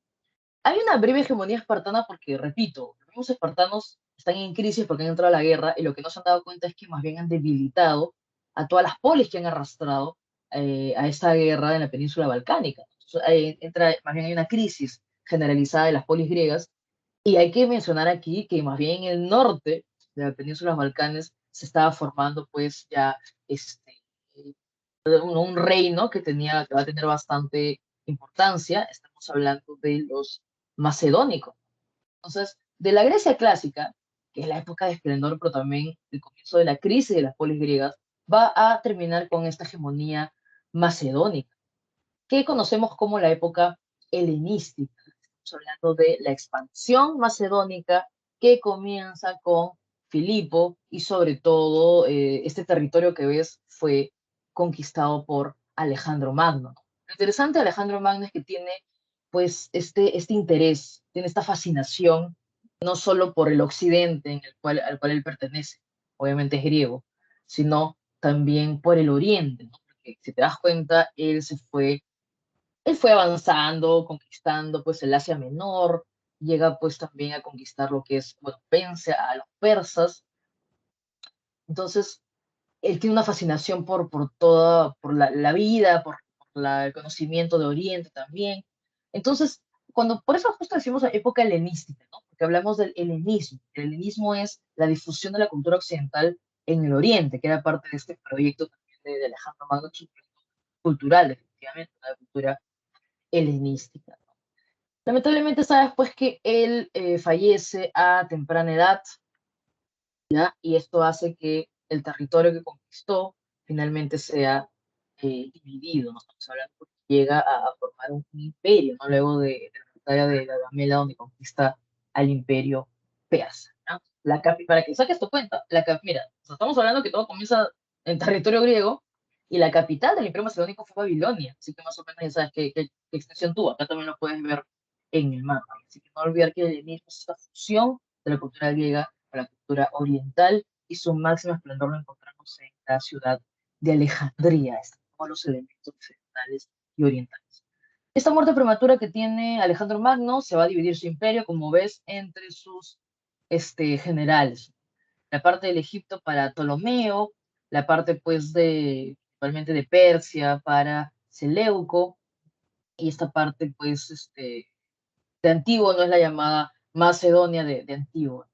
Hay una breve hegemonía espartana porque, repito, los mismos espartanos están en crisis porque han entrado a la guerra y lo que no se han dado cuenta es que más bien han debilitado a todas las polis que han arrastrado a esta guerra en la península balcánica. Entonces, más bien hay una crisis generalizada de las polis griegas y hay que mencionar aquí que más bien en el norte de la península de los Balcanes se estaba formando pues ya este, un reino que va a tener bastante importancia. Estamos hablando de los macedónicos. Entonces, de la Grecia clásica, que es la época de esplendor, pero también el comienzo de la crisis de las polis griegas, va a terminar con esta hegemonía macedónica, que conocemos como la época helenística. Estamos hablando de la expansión macedónica que comienza con Filipo y sobre todo este territorio que ves fue conquistado por Alejandro Magno. Lo interesante de Alejandro Magno es que tiene pues este interés, tiene esta fascinación, no solo por el occidente al cual él pertenece, obviamente es griego, sino también por el oriente, ¿no? Porque si te das cuenta, él fue avanzando, conquistando pues el Asia Menor, llega pues también a conquistar lo que es, bueno, vence a los persas, entonces él tiene una fascinación por toda, por la vida, el conocimiento de Oriente también. Entonces, por eso justo decimos la época helenística, ¿no? Porque hablamos del helenismo. El helenismo es la difusión de la cultura occidental en el Oriente, que era parte de este proyecto también de Alejandro Magno, que es un proyecto cultural, efectivamente, la cultura helenística. Lamentablemente sabes pues que él fallece a temprana edad, ¿ya? Y esto hace que el territorio que conquistó finalmente sea dividido, ¿no? Estamos hablando porque llega a formar un imperio, ¿no? Luego de la batalla de la Gamela, donde conquista al imperio persa, ¿no? Para que saques tu cuenta, mira, o sea, estamos hablando que todo comienza en territorio griego y la capital del imperio macedónico fue Babilonia, así que más o menos ya sabes qué extensión tuvo, acá también lo puedes ver en el mapa, así que no olvidar que el helenismo es esta fusión de la cultura griega a la cultura oriental y su máximo esplendor lo encontramos en la ciudad de Alejandría, están todos los elementos occidentales y orientales. Esta muerte prematura que tiene Alejandro Magno se va a dividir su imperio, como ves, entre sus generales. La parte del Egipto para Ptolomeo, la parte pues principalmente de Persia para Seleuco, y esta parte pues de Antiguo no es la llamada Macedonia de Antiguo.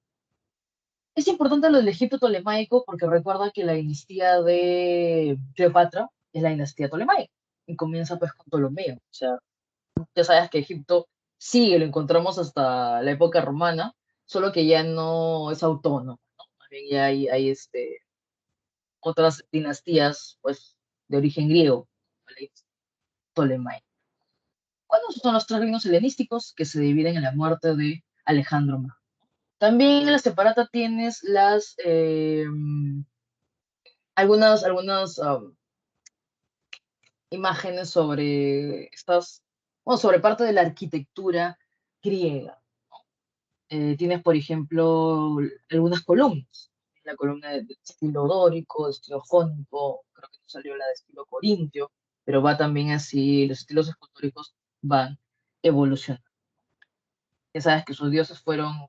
Es importante lo del Egipto tolemaico porque recuerda que la dinastía de Cleopatra es la dinastía tolemaica y comienza pues con Ptolomeo. O sea, ya sabes que Egipto sigue, lo encontramos hasta la época romana, solo que ya no es autónomo, ¿no? Más bien ya hay otras dinastías pues de origen griego, ¿vale? Tolemaico. ¿Cuáles son los tres reinos helenísticos que se dividen en la muerte de Alejandro Magno? También en la separata tienes algunas imágenes sobre bueno, sobre parte de la arquitectura griega. Tienes, por ejemplo, algunas columnas. La columna de estilo dórico, de estilo jónico, creo que no salió la de estilo corintio, pero va también así, los estilos escultóricos van evolucionando. Ya sabes que sus dioses fueron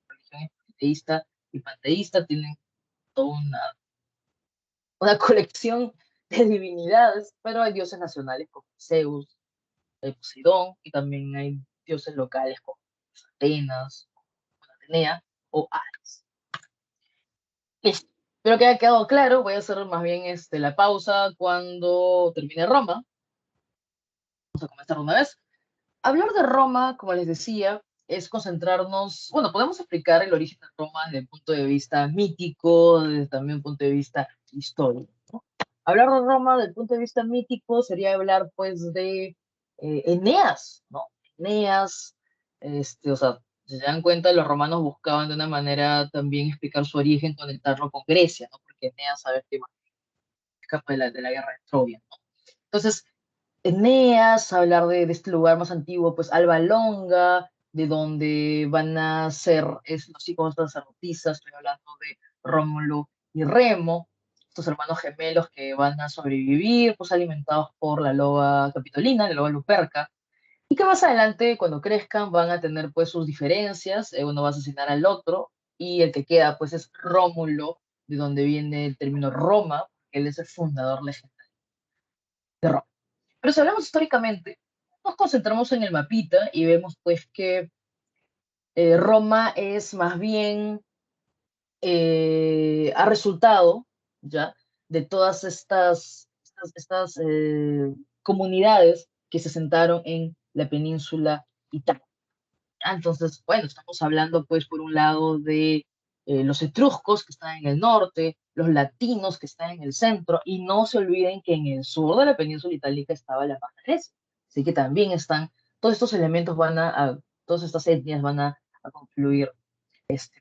religiones politeísta y panteísta, tienen toda una colección de divinidades, pero hay dioses nacionales como Zeus, Poseidón, y también hay dioses locales como Atenas, Atenea o Ares. Listo. Espero que haya quedado claro. Voy a hacer más bien la pausa cuando termine Roma. Vamos a comenzar una vez. Hablar de Roma, como les decía, es concentrarnos, bueno, podemos explicar el origen de Roma desde el punto de vista mítico, desde también un punto de vista histórico, ¿no? Hablar de Roma desde el punto de vista mítico sería hablar pues de Eneas, ¿no? Eneas, o sea, si se dan cuenta, los romanos buscaban de una manera también explicar su origen, conectarlo con Grecia, ¿no? Porque Eneas, sabes que escapa de la guerra de Troya, ¿no? Entonces, Eneas, hablar de este lugar más antiguo, pues Alba Longa, de donde van a ser los hijos de las sacerdotisas, estoy hablando de Rómulo y Remo, estos hermanos gemelos que van a sobrevivir, pues alimentados por la loba capitolina, la loba Luperca, y que más adelante, cuando crezcan, van a tener pues sus diferencias, uno va a asesinar al otro, y el que queda pues es Rómulo, de donde viene el término Roma, él es el fundador legendario de Roma. Pero si hablamos históricamente, nos concentramos en el mapita y vemos pues que Roma es más bien, ha resultado ya de todas estas comunidades que se sentaron en la península italiana. Entonces, bueno, estamos hablando pues por un lado de los etruscos que están en el norte, los latinos que están en el centro, y no se olviden que en el sur de la península itálica estaba la Magna Grecia. Así que también están, todos estos elementos todas estas etnias van a confluir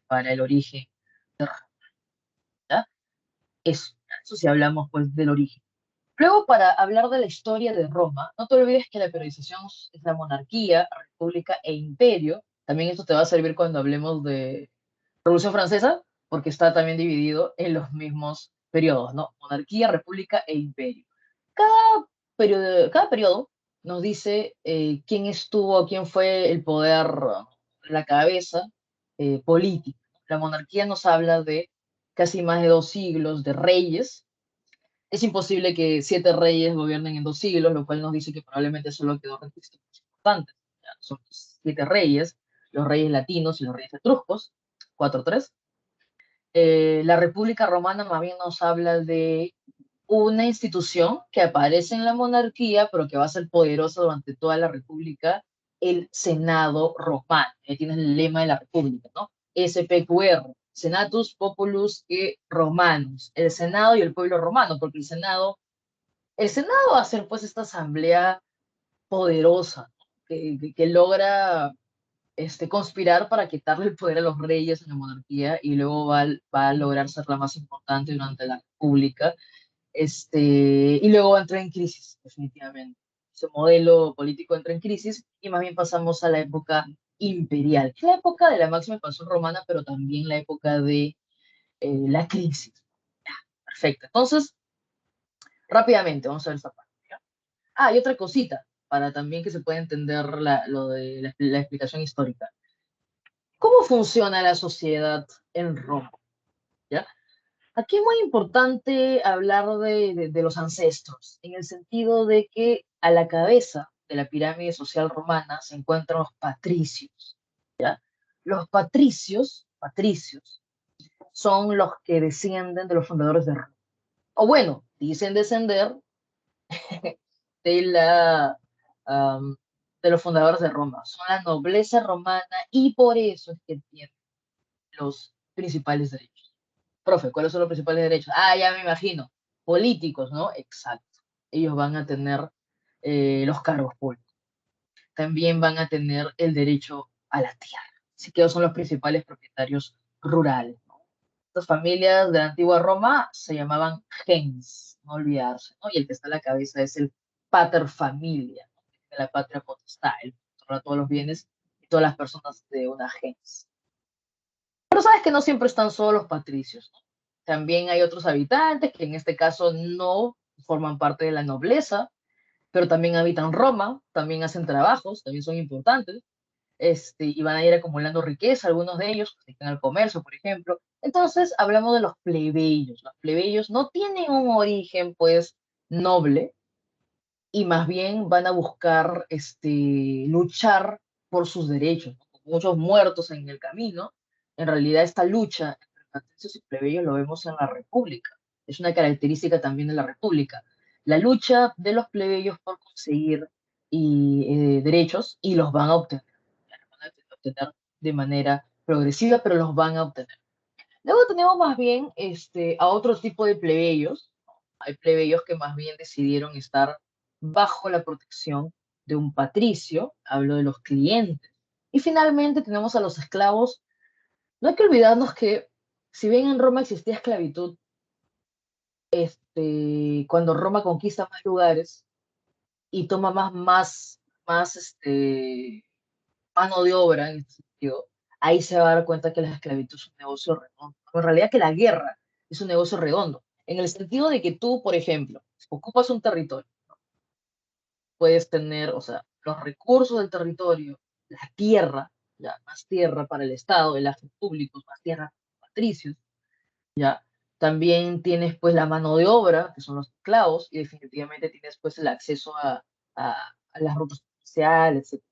para el origen de Roma, ¿ya? Eso si hablamos pues del origen. Luego, para hablar de la historia de Roma, no te olvides que la periodización es la monarquía, república e imperio. También esto te va a servir cuando hablemos de Revolución Francesa, porque está también dividido en los mismos periodos, ¿no? Monarquía, república e imperio. Cada periodo nos dice quién estuvo, quién fue el poder, la cabeza política. La monarquía nos habla de casi más de 2 siglos de reyes. Es imposible que 7 reyes gobiernen en 2 siglos, lo cual nos dice que probablemente solo quedó registros importantes. Ya, son 7 reyes, los reyes latinos y los reyes etruscos, 4-3. La República Romana más bien nos habla de una institución que aparece en la monarquía, pero que va a ser poderosa durante toda la República, el Senado Romano. Ahí tienes el lema de la República, ¿no? SPQR, Senatus Populus et Romanus, el Senado y el pueblo romano, porque el Senado va a ser pues esta asamblea poderosa, ¿no? que logra conspirar para quitarle el poder a los reyes en la monarquía y luego va a lograr ser la más importante durante la República, y luego va a entrar en crisis, definitivamente. Ese modelo político entra en crisis y más bien pasamos a la época imperial, que es la época de la máxima expansión romana, pero también la época de la crisis. Perfecto. Entonces, rápidamente, vamos a ver esta parte. ¿Ya? Ah, y otra cosita, para también que se pueda entender lo de la explicación histórica. ¿Cómo funciona la sociedad en Roma? ¿Ya? Aquí es muy importante hablar de los ancestros, en el sentido de que a la cabeza de la pirámide social romana se encuentran los patricios. ¿Ya? Los patricios son los que descienden de los fundadores de Roma. O bueno, dicen descender de am, de los fundadores de Roma. Son la nobleza romana y por eso es que tienen los principales derechos. Profe, ¿cuáles son los principales derechos? Ah, ya me imagino. Políticos, ¿no? Exacto. Ellos van a tener los cargos públicos. También van a tener el derecho a la tierra. Así que ellos son los principales propietarios rurales, ¿no? Estas familias de la antigua Roma se llamaban gens, no olvidarse, ¿no? Y el que está a la cabeza es el pater familia, ¿no? De la patria potestad, el que controla todos los bienes y todas las personas de una gens. Pero sabes que no siempre están solo los patricios, ¿no? También hay otros habitantes que en este caso no forman parte de la nobleza, pero también habitan Roma, también hacen trabajos, también son importantes, y van a ir acumulando riqueza, algunos de ellos se dedican al comercio, por ejemplo. Entonces hablamos de los plebeyos. Los plebeyos no tienen un origen, pues, noble, y más bien van a buscar luchar por sus derechos, ¿no? Muchos muertos en el camino. En realidad, esta lucha entre patricios y plebeyos lo vemos en la República. Es una característica también de la República. La lucha de los plebeyos por conseguir derechos y los van a obtener. Ya los van a obtener de manera progresiva, pero los van a obtener. Luego tenemos más bien a otro tipo de plebeyos. Hay plebeyos que más bien decidieron estar bajo la protección de un patricio, hablo de los clientes. Y finalmente tenemos a los esclavos. No hay que olvidarnos que, si bien en Roma existía esclavitud, cuando Roma conquista más lugares y toma más mano de obra en este sentido, ahí se va a dar cuenta que la esclavitud es un negocio redondo. En realidad que la guerra es un negocio redondo, en el sentido de que tú, por ejemplo, ocupas un territorio, puedes tener, o sea, los recursos del territorio, la tierra, ya, más tierra para el Estado, el actos públicos, más tierra para los patricios, ya. También tienes pues la mano de obra, que son los esclavos, y definitivamente tienes pues el acceso a las rutas comerciales, etcétera,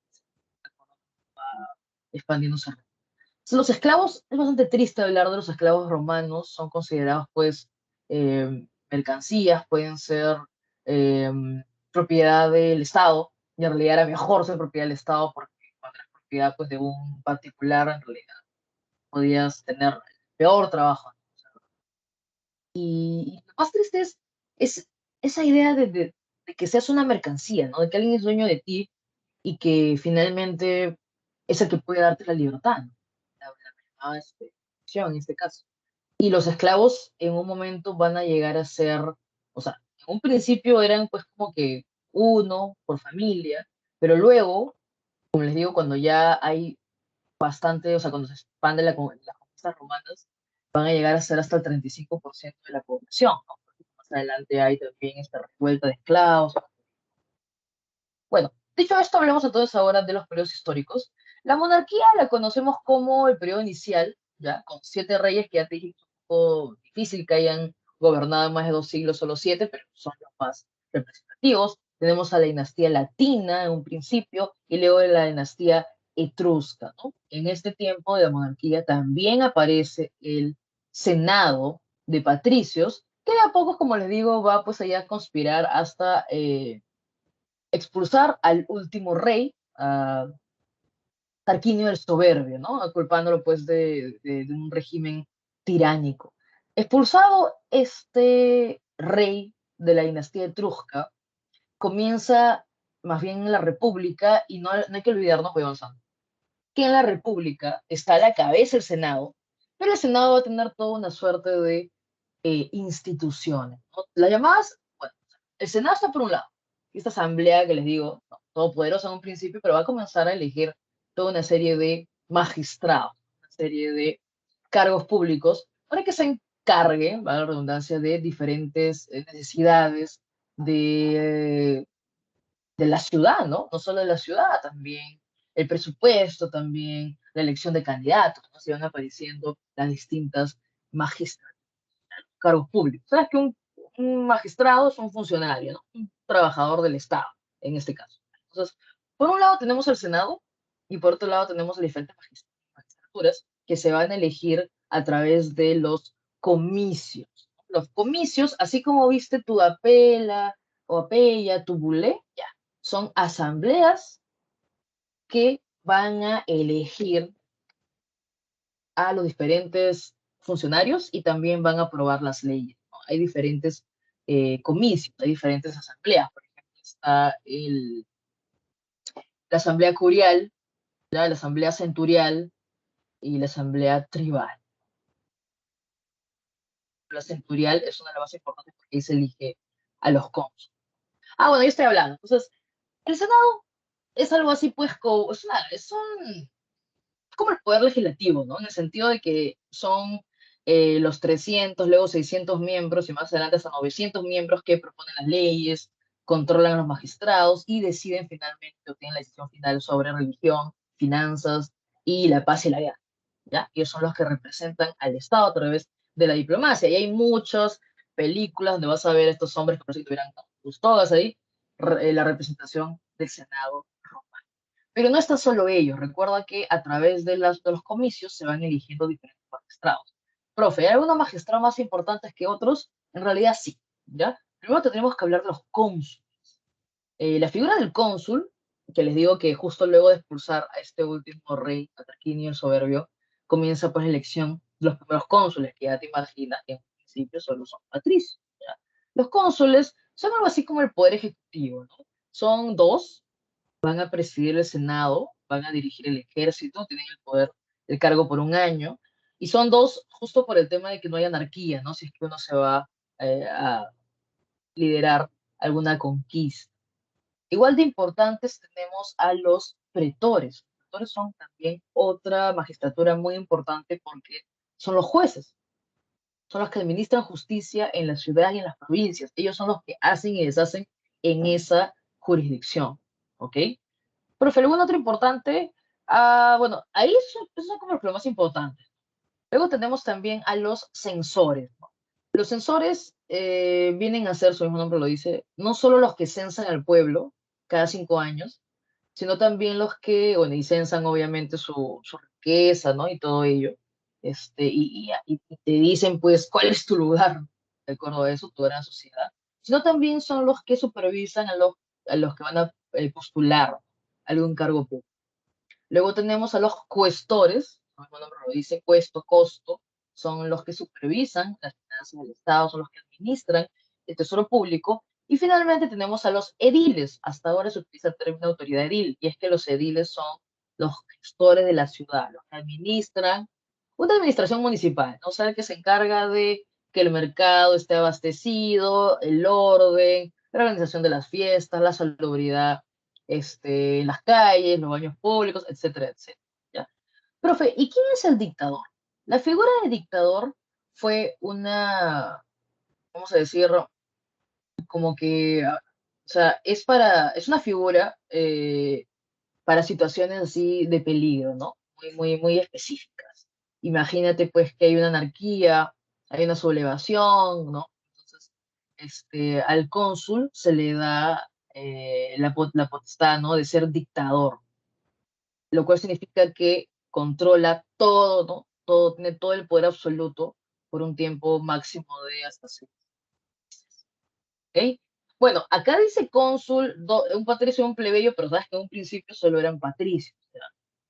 expandiéndose. Los esclavos, es bastante triste hablar de los esclavos romanos, son considerados pues mercancías, pueden ser eh, propiedad del Estado, y en realidad era mejor ser propiedad del Estado porque cuando eras propiedad pues de un particular, en realidad podías tener peor trabajo. Y lo más triste es esa idea de que seas una mercancía, ¿no? De que alguien es dueño de ti y que finalmente es el que puede darte la libertad, ¿no? La en este caso. Y los esclavos en un momento van a llegar a ser, o sea, En un principio eran pues como que uno por familia, pero luego, como les digo, cuando ya hay bastante, o sea, cuando se expande las conquistas romanas, van a llegar a ser hasta el 35% de la población, ¿no? Porque más adelante hay también esta revuelta de esclavos. Bueno, dicho esto, hablemos entonces ahora de los periodos históricos. La monarquía la conocemos como el periodo inicial, ya, con 7 reyes, que ya te dije que es un poco difícil que hayan gobernado más de 2 siglos, solo 7, pero son los más representativos. Tenemos a la dinastía latina en un principio y luego la dinastía etrusca, ¿no? En este tiempo de la monarquía también aparece el Senado de patricios, que de a poco, como les digo, va pues allá a conspirar hasta expulsar al último rey, a Tarquinio el Soberbio, ¿no? Culpándolo pues de un régimen tiránico. Expulsado este rey de la dinastía etrusca, comienza más bien la República, y no hay que olvidarnos, voy avanzando, que en la República está a la cabeza el Senado, pero el Senado va a tener toda una suerte de instituciones, ¿no? Las llamadas, bueno, el Senado está por un lado, esta asamblea que les digo, no, todopoderosa en un principio, pero va a comenzar a elegir toda una serie de magistrados, una serie de cargos públicos, para que se encargue, va la redundancia, de diferentes necesidades de la ciudad, ¿no? No solo de la ciudad, también el presupuesto, también la elección de candidatos, ¿no? Se van apareciendo las distintas magistraturas, cargos públicos. Sabes que un magistrado es un funcionario, ¿no? Un trabajador del Estado, en este caso. Entonces, por un lado tenemos el Senado y por otro lado tenemos las diferentes magistraturas que se van a elegir a través de los comicios. Los comicios, así como viste tu apela o apella, tu bulé, ya, son asambleas que van a elegir a los diferentes funcionarios y también van a aprobar las leyes, ¿no? Hay diferentes comicios, hay diferentes asambleas. Por ejemplo, está la asamblea curial, ¿ya? La asamblea centurial y la asamblea tribal. La centurial es una de las más importantes porque ahí se elige a los cónsules. Ah, bueno, yo estoy hablando. Entonces, el Senado es algo así, pues, es como el poder legislativo, ¿no? En el sentido de que son los 300, luego 600 miembros y más adelante hasta 900 miembros que proponen las leyes, controlan a los magistrados y deciden finalmente, o tienen la decisión final sobre religión, finanzas y la paz y la guerra, ¿ya? Ellos son los que representan al Estado a través de la diplomacia. Y hay muchas películas donde vas a ver a estos hombres como si tuvieran sus togas ahí, la representación del Senado. Pero no están solo ellos. Recuerda que a través de los comicios se van eligiendo diferentes magistrados. Profe, ¿hay algunos magistrados más importantes que otros? En realidad sí, ¿ya? Primero tendremos que hablar de los cónsules. La figura del cónsul, que les digo que justo luego de expulsar a este último rey, a Tarquinio el Soberbio, comienza pues la elección de los primeros cónsules, que ya te imaginas que en principio solo son patricios, ¿ya? Los cónsules son algo así como el poder ejecutivo, ¿no? Son dos, van a presidir el Senado, van a dirigir el ejército, tienen el poder, el cargo por un año, y son dos justo por el tema de que no hay anarquía, ¿no? Si es que uno se va a liderar alguna conquista. Igual de importantes tenemos a los pretores. Los pretores son también otra magistratura muy importante porque son los jueces, son los que administran justicia en la ciudad y en las provincias. Ellos son los que hacen y deshacen en esa jurisdicción, ¿ok? Profe, algún otro importante. Bueno, ahí esos son como los más importantes. Luego tenemos también a los censores, ¿no? Los censores vienen a ser, su mismo nombre lo dice, no solo los que censan al pueblo cada 5 años, sino también los que, bueno, y censan obviamente su riqueza, ¿no? Y todo ello. Y te dicen, pues, cuál es tu lugar, de acuerdo a eso, tu gran sociedad. Sino también son los que supervisan a los que van a postular algún cargo público. Luego tenemos a los cuestores, como el nombre lo dice, cuesto, costo, son los que supervisan las finanzas del Estado, son los que administran el tesoro público. Y finalmente tenemos a los ediles. Hasta ahora se utiliza el término autoridad edil, y es que los ediles son los gestores de la ciudad, los que administran una administración municipal, ¿no? O sea, el que se encarga de que el mercado esté abastecido, el orden, la organización de las fiestas, la salubridad en las calles, los baños públicos, etcétera, etcétera. ¿Ya? Profe, ¿y quién es el dictador? La figura de dictador fue una, vamos a decir, como que, o sea, es una figura para situaciones así de peligro, ¿no? Muy, muy, muy específicas. Imagínate pues que hay una anarquía, hay una sublevación, ¿no? Entonces, al cónsul se le da la potestad, ¿no? De ser dictador, lo cual significa que controla todo, ¿no? Todo, tiene todo el poder absoluto por un tiempo máximo de hasta 6 meses. ¿Ok? Bueno, acá dice cónsul, un patricio y un plebeyo, pero sabes que en un principio solo eran patricios. ¿Ya?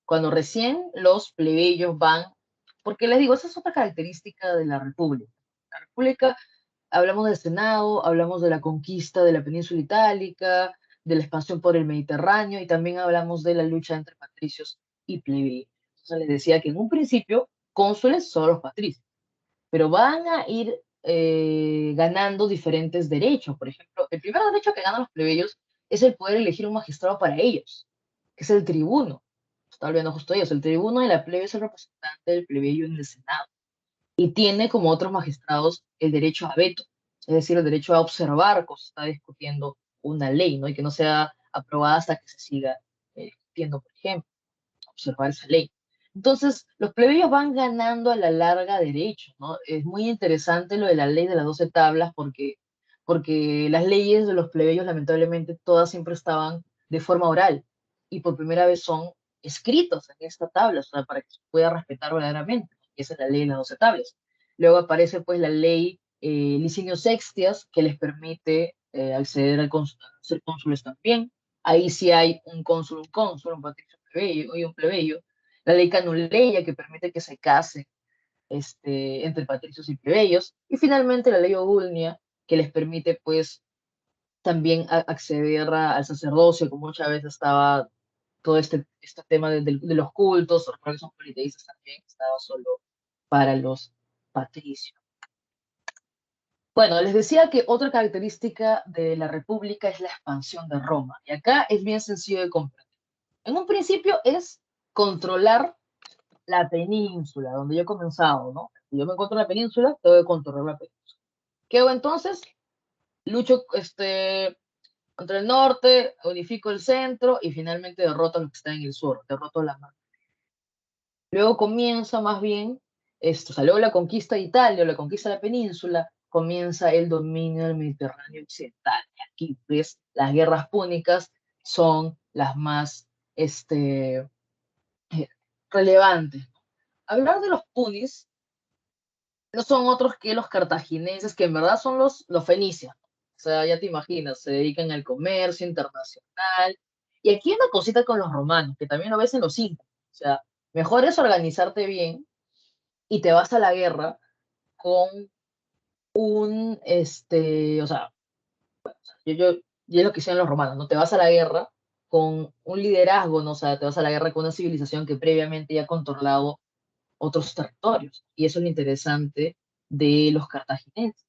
Cuando recién los plebeyos van, porque les digo, esa es otra característica de la República. La República, hablamos del Senado, hablamos de la conquista de la península itálica, de la expansión por el Mediterráneo y también hablamos de la lucha entre patricios y plebeyos. Entonces les decía que en un principio cónsules son los patricios, pero van a ir ganando diferentes derechos. Por ejemplo, el primer derecho que ganan los plebeyos es el poder elegir un magistrado para ellos, que es el tribuno. Está olvidando justo ellos. El tribuno de la plebe es el representante del plebeyo en el Senado y tiene, como otros magistrados, el derecho a veto, es decir, el derecho a observar cómo se está discutiendo una ley, ¿no? Y que no sea aprobada hasta que se siga discutiendo, por ejemplo, observar esa ley. Entonces, los plebeyos van ganando a la larga derechos, ¿no? Es muy interesante lo de la ley de las 12 tablas porque las leyes de los plebeyos, lamentablemente, todas siempre estaban de forma oral y por primera vez son escritos en esta tabla, o sea, para que se pueda respetar verdaderamente, ¿no? Y esa es la ley de las 12 tablas. Luego aparece, pues, la ley Licinio Sextias, que les permite acceder al a ser cónsules también. Ahí sí hay un cónsul, un patricio plebeyo y un plebeyo. La ley Canuleia, que permite que se casen entre patricios y plebeyos. Y finalmente la ley Ogulnia, que les permite, pues, también acceder al sacerdocio, como muchas veces estaba todo este tema de los cultos, recuerdo que son politeístas también, estaba solo para los patricios. Bueno, les decía que otra característica de la República es la expansión de Roma. Y acá es bien sencillo de comprender. En un principio es controlar la península, donde yo he comenzado, ¿no? Si yo me encuentro en la península, tengo que controlar la península. ¿Qué hago entonces? Lucho contra el norte, unifico el centro y finalmente derroto a los que están en el sur, derroto a la mar. Luego comienza más bien esto, o sea, luego la conquista de Italia, la conquista de la península, comienza el dominio del Mediterráneo occidental. Y aquí, pues, las guerras púnicas son las más relevantes. Hablar de los punis no son otros que los cartagineses, que en verdad son los fenicios. O sea, ya te imaginas, se dedican al comercio internacional. Y aquí hay una cosita con los romanos, que también lo ves en los incas. O sea, mejor es organizarte bien y te vas a la guerra con o sea, y es lo que hicieron los romanos, ¿no? Te vas a la guerra con un liderazgo, ¿no? O sea, te vas a la guerra con una civilización que previamente ya ha controlado otros territorios. Y eso es lo interesante de los cartagineses.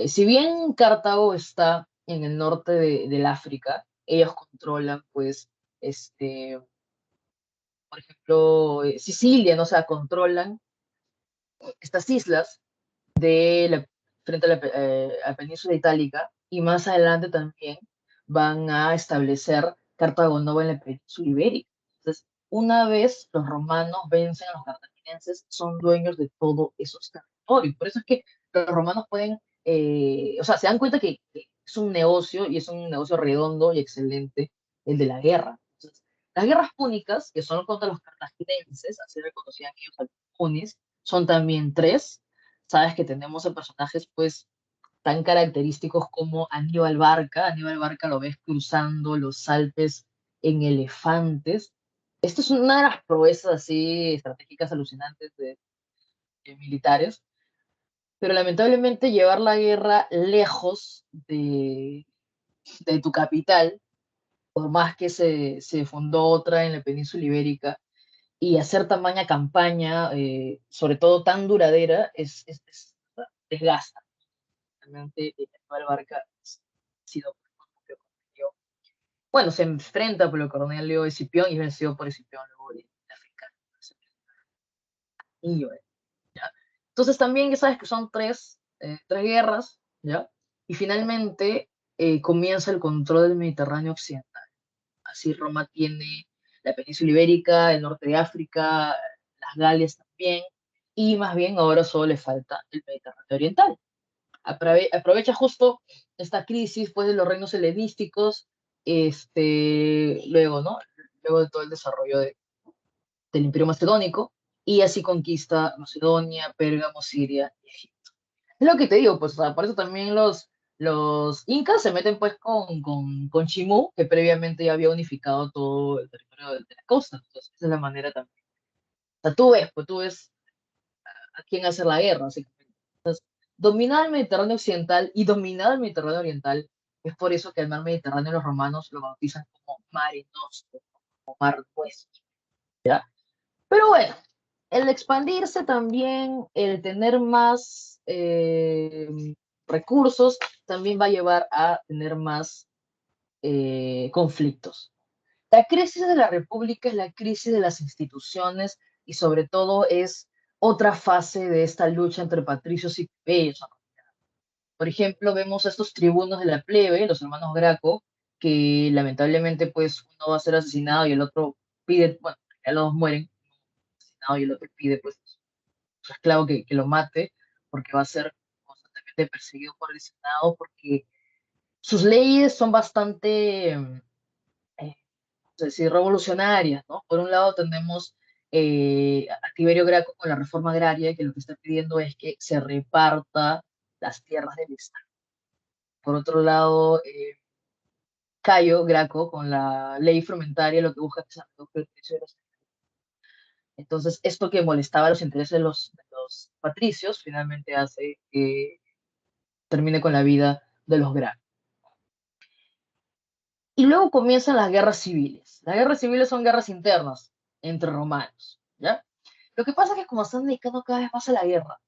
Si bien Cartago está en el norte del África, ellos controlan, pues, por ejemplo, Sicilia, ¿no? O sea, controlan estas islas frente a la península itálica y más adelante también van a establecer Cartago Nova en la península ibérica. Entonces, una vez los romanos vencen a los cartagineses, son dueños de todos esos territorios. Por eso es que los romanos pueden, o sea, se dan cuenta que es un negocio y es un negocio redondo y excelente el de la guerra. Entonces, las guerras púnicas, que son contra los cartagineses, así reconocían ellos a los punis, son también tres. Sabes que tenemos a personajes pues tan característicos como Aníbal Barca. Aníbal Barca lo ves cruzando los Alpes en elefantes. Esto es una de las proezas así estratégicas alucinantes de militares, pero lamentablemente llevar la guerra lejos de tu capital, por más que se fundó otra en la península ibérica, y hacer tamaña campaña, sobre todo tan duradera, desgasta. Realmente la actual Barca ha sido por Publio Cornelio. Bueno, se enfrenta a Publio Cornelio Escipión y es vencido por Escipión luego de africano. Y yo, ¿ya? Entonces también ya sabes que son tres guerras, ¿ya? Y finalmente comienza el control del Mediterráneo occidental. Así Roma tiene la península ibérica, el norte de África, las Galias también, y más bien ahora solo le falta el Mediterráneo oriental. Aprovecha justo esta crisis pues, de los reinos helenísticos, luego, ¿no? Luego de todo el desarrollo del Imperio Macedónico, y así conquista Macedonia, Pérgamo, Siria y Egipto. Es lo que te digo, pues, o sea, por eso también los incas se meten pues con Chimú, que previamente ya había unificado todo el territorio de la costa. Entonces, esa es la manera también. O sea, tú ves a quién hacer la guerra, básicamente. Dominaba el Mediterráneo occidental y dominaba el Mediterráneo oriental. Es por eso que el mar Mediterráneo los romanos lo bautizan como Mare Nostrum, como Mar Nuestro, ¿ya? Pero bueno, el expandirse también, el tener más recursos, también va a llevar a tener más conflictos. La crisis de la República es la crisis de las instituciones y sobre todo es otra fase de esta lucha entre patricios y plebeyos. Por ejemplo, vemos a estos tribunos de la plebe, los hermanos Graco, que lamentablemente pues uno va a ser asesinado y el otro pide, bueno, ya los dos mueren, asesinado y el otro pide pues su esclavo que lo mate, porque va a ser constantemente perseguido por el Senado, porque sus leyes son bastante, es decir, revolucionarias, ¿no? Por un lado tenemos a Tiberio Graco con la reforma agraria, que lo que está pidiendo es que se reparta las tierras del Estado. Por otro lado, Cayo Graco con la ley frumentaria lo que busca es que se reduzca el precio de los. Entonces, esto que molestaba los intereses de los patricios, finalmente hace que termine con la vida de los Graco. Y luego comienzan las guerras civiles. Las guerras civiles son guerras internas entre romanos, ¿ya? Lo que pasa es que como están dedicando cada vez más a la guerra,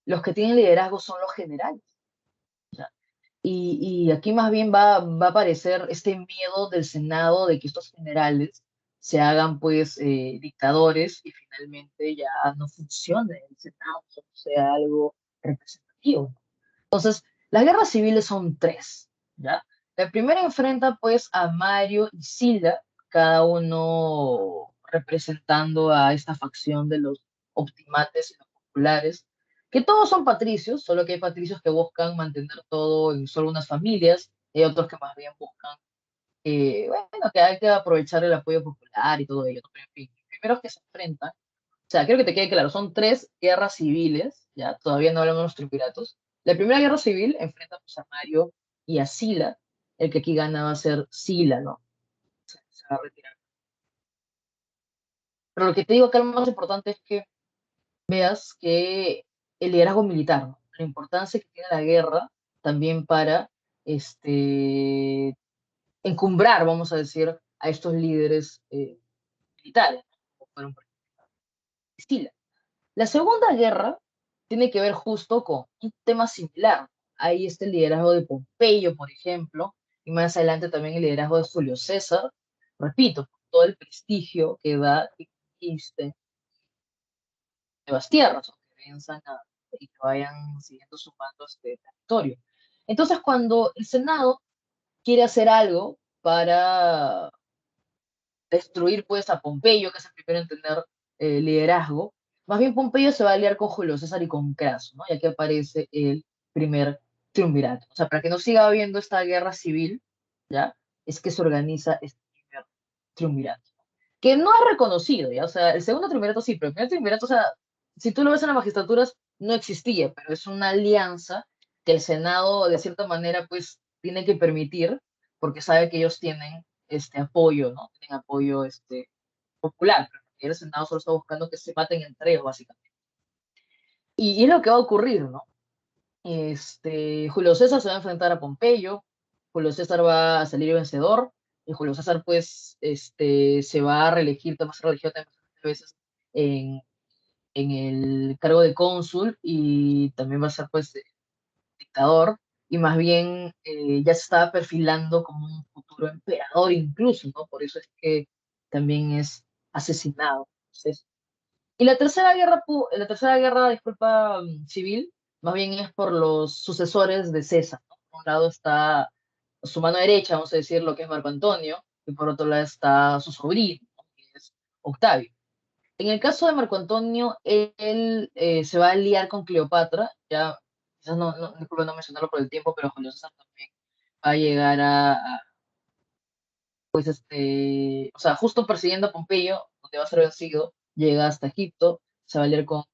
los que tienen liderazgo son los generales, ¿ya? Y aquí más bien va a aparecer este miedo del Senado de que estos generales se hagan pues dictadores y finalmente ya no funcione el Senado, solo sea algo representativo. Entonces, las guerras civiles son tres, ¿ya? La primera enfrenta pues a Mario y Sila, cada uno representando a esta facción de los optimates y los populares, que todos son patricios, solo que hay patricios que buscan mantener todo en solo unas familias, y otros que más bien buscan, bueno, que hay que aprovechar el apoyo popular y todo ello, ¿no? Pero en fin, los primeros que se enfrentan, o sea, quiero que te quede claro, son tres guerras civiles, ya, todavía no hablamos de los triunviratos. La primera guerra civil enfrenta pues, a Mario y a Sila, el que aquí gana va a ser Sila, ¿no? Se va a retirar. Pero lo que te digo acá, lo más importante es que veas que el liderazgo militar, ¿no? La importancia que tiene la guerra también para encumbrar, vamos a decir, a estos líderes militares, ¿no? Como fueron por ejemplo, Sila. La Segunda Guerra tiene que ver justo con un tema similar. Ahí está el liderazgo de Pompeyo, por ejemplo, y más adelante también el liderazgo de Julio César. Repito, todo el prestigio que da que conquisten nuevas tierras, o que venzan y que vayan siguiendo sumando este territorio. Entonces, cuando el Senado quiere hacer algo para destruir pues a Pompeyo, que es el primero en tener liderazgo, más bien Pompeyo se va a aliar con Julio César y con Craso, ¿no? Ya que aparece el primer triunvirato. O sea, para que no siga habiendo esta guerra civil, ¿ya? Es que se organiza este primer triunvirato. Que no es reconocido, ¿ya? O sea, el segundo triunvirato sí, pero el primer triunvirato, o sea, si tú lo ves en las magistraturas, no existía, pero es una alianza que el Senado, de cierta manera, pues, tiene que permitir, porque sabe que ellos tienen este apoyo, ¿no? Tienen apoyo popular, pero el Senado solo está buscando que se maten entre ellos, básicamente. Y es lo que va a ocurrir, ¿no? Julio César se va a enfrentar a Pompeyo, Julio César va a salir vencedor, y Julio César, pues, se va a reelegir, va a ser reelegido también veces en, en el cargo de cónsul y también va a ser pues dictador, y más bien ya se estaba perfilando como un futuro emperador incluso, ¿no? Por eso es que también es asesinado. Entonces, y la tercera guerra, disculpa, civil, más bien es por los sucesores de César, ¿no? Por un lado está su mano derecha, vamos a decir, lo que es Marco Antonio, y por otro lado está su sobrino, ¿no? Que es Octavio. En el caso de Marco Antonio, él se va a liar con Cleopatra, ya, quizás disculpa no mencionarlo por el tiempo, pero Julio César también va a llegar o sea, justo persiguiendo a Pompeyo, donde va a ser vencido, llega hasta Egipto, se va a liar con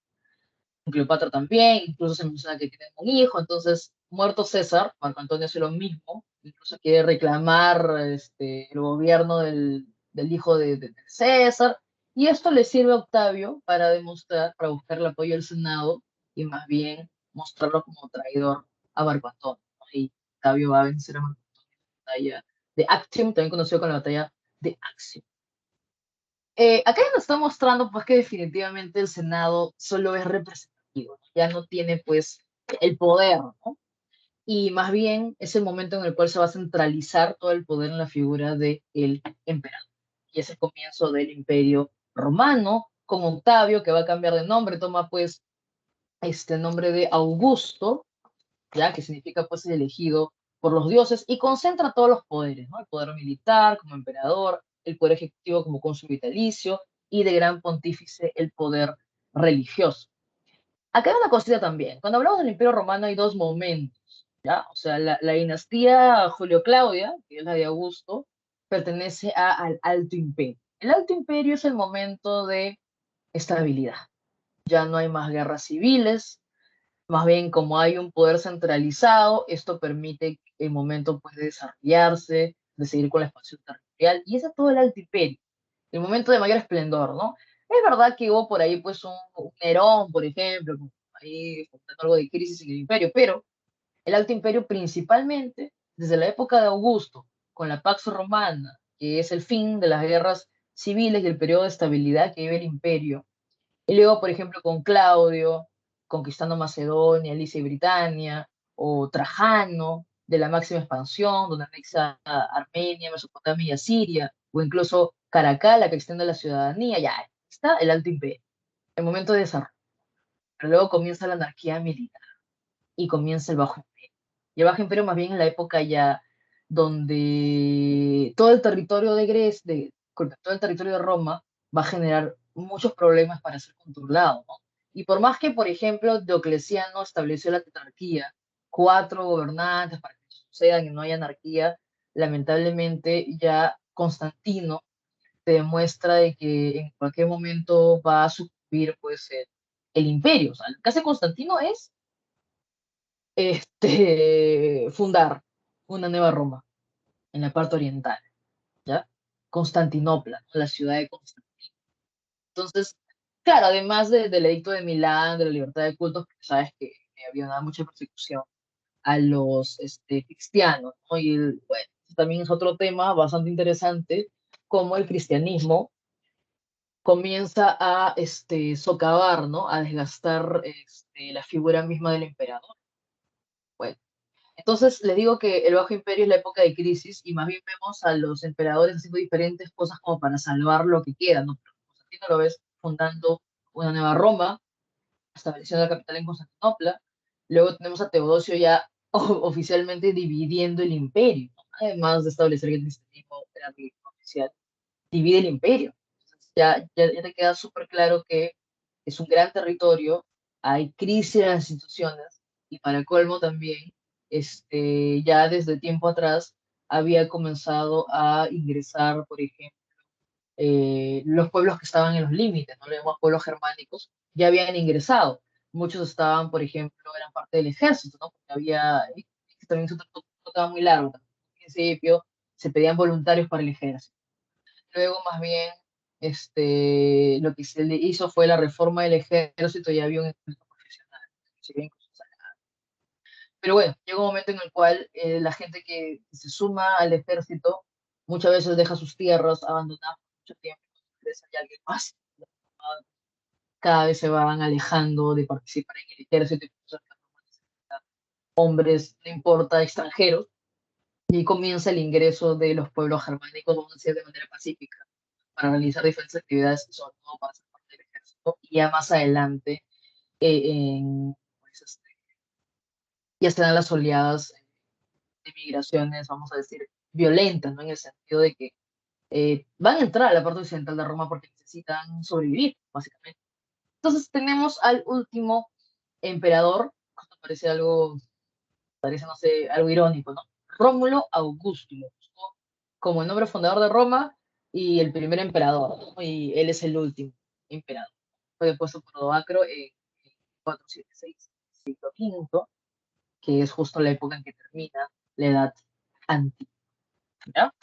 Cleopatra también, incluso se menciona que tienen un hijo, entonces, muerto César, Marco Antonio hace lo mismo, incluso quiere reclamar el gobierno del hijo de César, y esto le sirve a Octavio para demostrar, para buscar el apoyo del Senado, y más bien mostrarlo como traidor a Marco Antonio, ¿no? Y Octavio va a vencer a Marco Antonio en la batalla de Actium, también conocido como la batalla de Actium. Acá ya nos está mostrando pues que definitivamente el Senado solo es representativo, ¿no? Ya no tiene pues el poder, ¿no? Y más bien es el momento en el cual se va a centralizar todo el poder en la figura del emperador. Y es el comienzo del Imperio Romano, con Octavio, que va a cambiar de nombre, toma pues este nombre de Augusto, ya que significa pues el elegido por los dioses, y concentra todos los poderes, ¿no? El poder militar como emperador, el poder ejecutivo como cónsul vitalicio, y de gran pontífice el poder religioso. Acá hay una cosita también. Cuando hablamos del Imperio Romano hay dos momentos, ¿ya? O sea, la dinastía Julio-Claudia, que es la de Augusto, pertenece al Alto Imperio. El Alto Imperio es el momento de estabilidad. Ya no hay más guerras civiles, más bien, como hay un poder centralizado, esto permite el momento pues, de desarrollarse, de seguir con la expansión territorial, y ese es todo el Alto Imperio, el momento de mayor esplendor, ¿no? Es verdad que hubo por ahí pues un Nerón, por ejemplo, ahí fomentando algo de crisis en el imperio, pero el Alto Imperio principalmente, desde la época de Augusto, con la Pax Romana, que es el fin de las guerras civiles y el periodo de estabilidad que vive el imperio, y luego, por ejemplo, con Claudio, conquistando Macedonia, Licia y Britania, o Trajano, de la máxima expansión, donde anexa a Armenia, Mesopotamia y Asiria, o incluso Caracalla, que extiende la ciudadanía, ya está el Alto Imperio, el momento de desarrollo. Pero luego comienza la anarquía militar y comienza el Bajo Imperio. Y el Bajo Imperio más bien en la época ya donde todo el territorio de Grecia, todo el territorio de Roma va a generar muchos problemas para ser controlado, ¿no? Y por más que, por ejemplo, Diocleciano estableció la tetrarquía, cuatro gobernantes para que sucedan y no haya anarquía, lamentablemente ya Constantino te demuestra de que en cualquier momento va a sucumbir pues el imperio. O sea, lo que hace Constantino es fundar una nueva Roma en la parte oriental, ¿ya? Constantinopla, ¿no? La ciudad de Constantinopla. Entonces, claro, además del edicto de Milán, de la libertad de cultos, porque sabes que había mucha persecución a los cristianos, ¿no? Y bueno, también es otro tema bastante interesante, cómo el cristianismo comienza a socavar, ¿no? A desgastar la figura misma del emperador. Bueno, entonces les digo que el Bajo Imperio es la época de crisis y más bien vemos a los emperadores haciendo diferentes cosas como para salvar lo que queda, ¿no? Pero Constantino lo ves fundando una nueva Roma, estableciendo la capital en Constantinopla. Luego tenemos a Teodosio ya oficialmente dividiendo el imperio, ¿no? Además de establecer que el cristianismo era religión oficial, divide el imperio. Entonces ya te queda súper claro que es un gran territorio, hay crisis en las instituciones y para colmo también, ya desde tiempo atrás había comenzado a ingresar, por ejemplo, los pueblos que estaban en los límites, no le llamamos pueblos germánicos, ya habían ingresado. Muchos estaban, por ejemplo, eran parte del ejército, ¿no? Porque que también se trataba muy largo. Al principio se pedían voluntarios para el ejército. Luego, más bien, lo que se le hizo fue la reforma del ejército y había un ejército profesional. Pero bueno, llega un momento en el cual la gente que se suma al ejército muchas veces deja sus tierras abandonadas por mucho tiempo, entonces hay alguien más cada vez se van alejando de participar en el ejército, hombres, no importa, extranjeros, y comienza el ingreso de los pueblos germánicos, vamos a decir, de manera pacífica, para realizar diferentes actividades, sobre todo para ser parte del ejército, y ya más adelante, pues, ya se dan las oleadas de migraciones, vamos a decir, violentas, ¿no? En el sentido de que van a entrar a la parte occidental de Roma porque necesitan sobrevivir, básicamente. Entonces tenemos al último emperador, esto parece, no sé, algo irónico, ¿no? Rómulo Augusto, como el nombre fundador de Roma y el primer emperador, ¿no? Y él es el último emperador. Fue depuesto por Odoacro en 476, siglo V, que es justo la época en que termina la Edad Antigua. ¿Ya?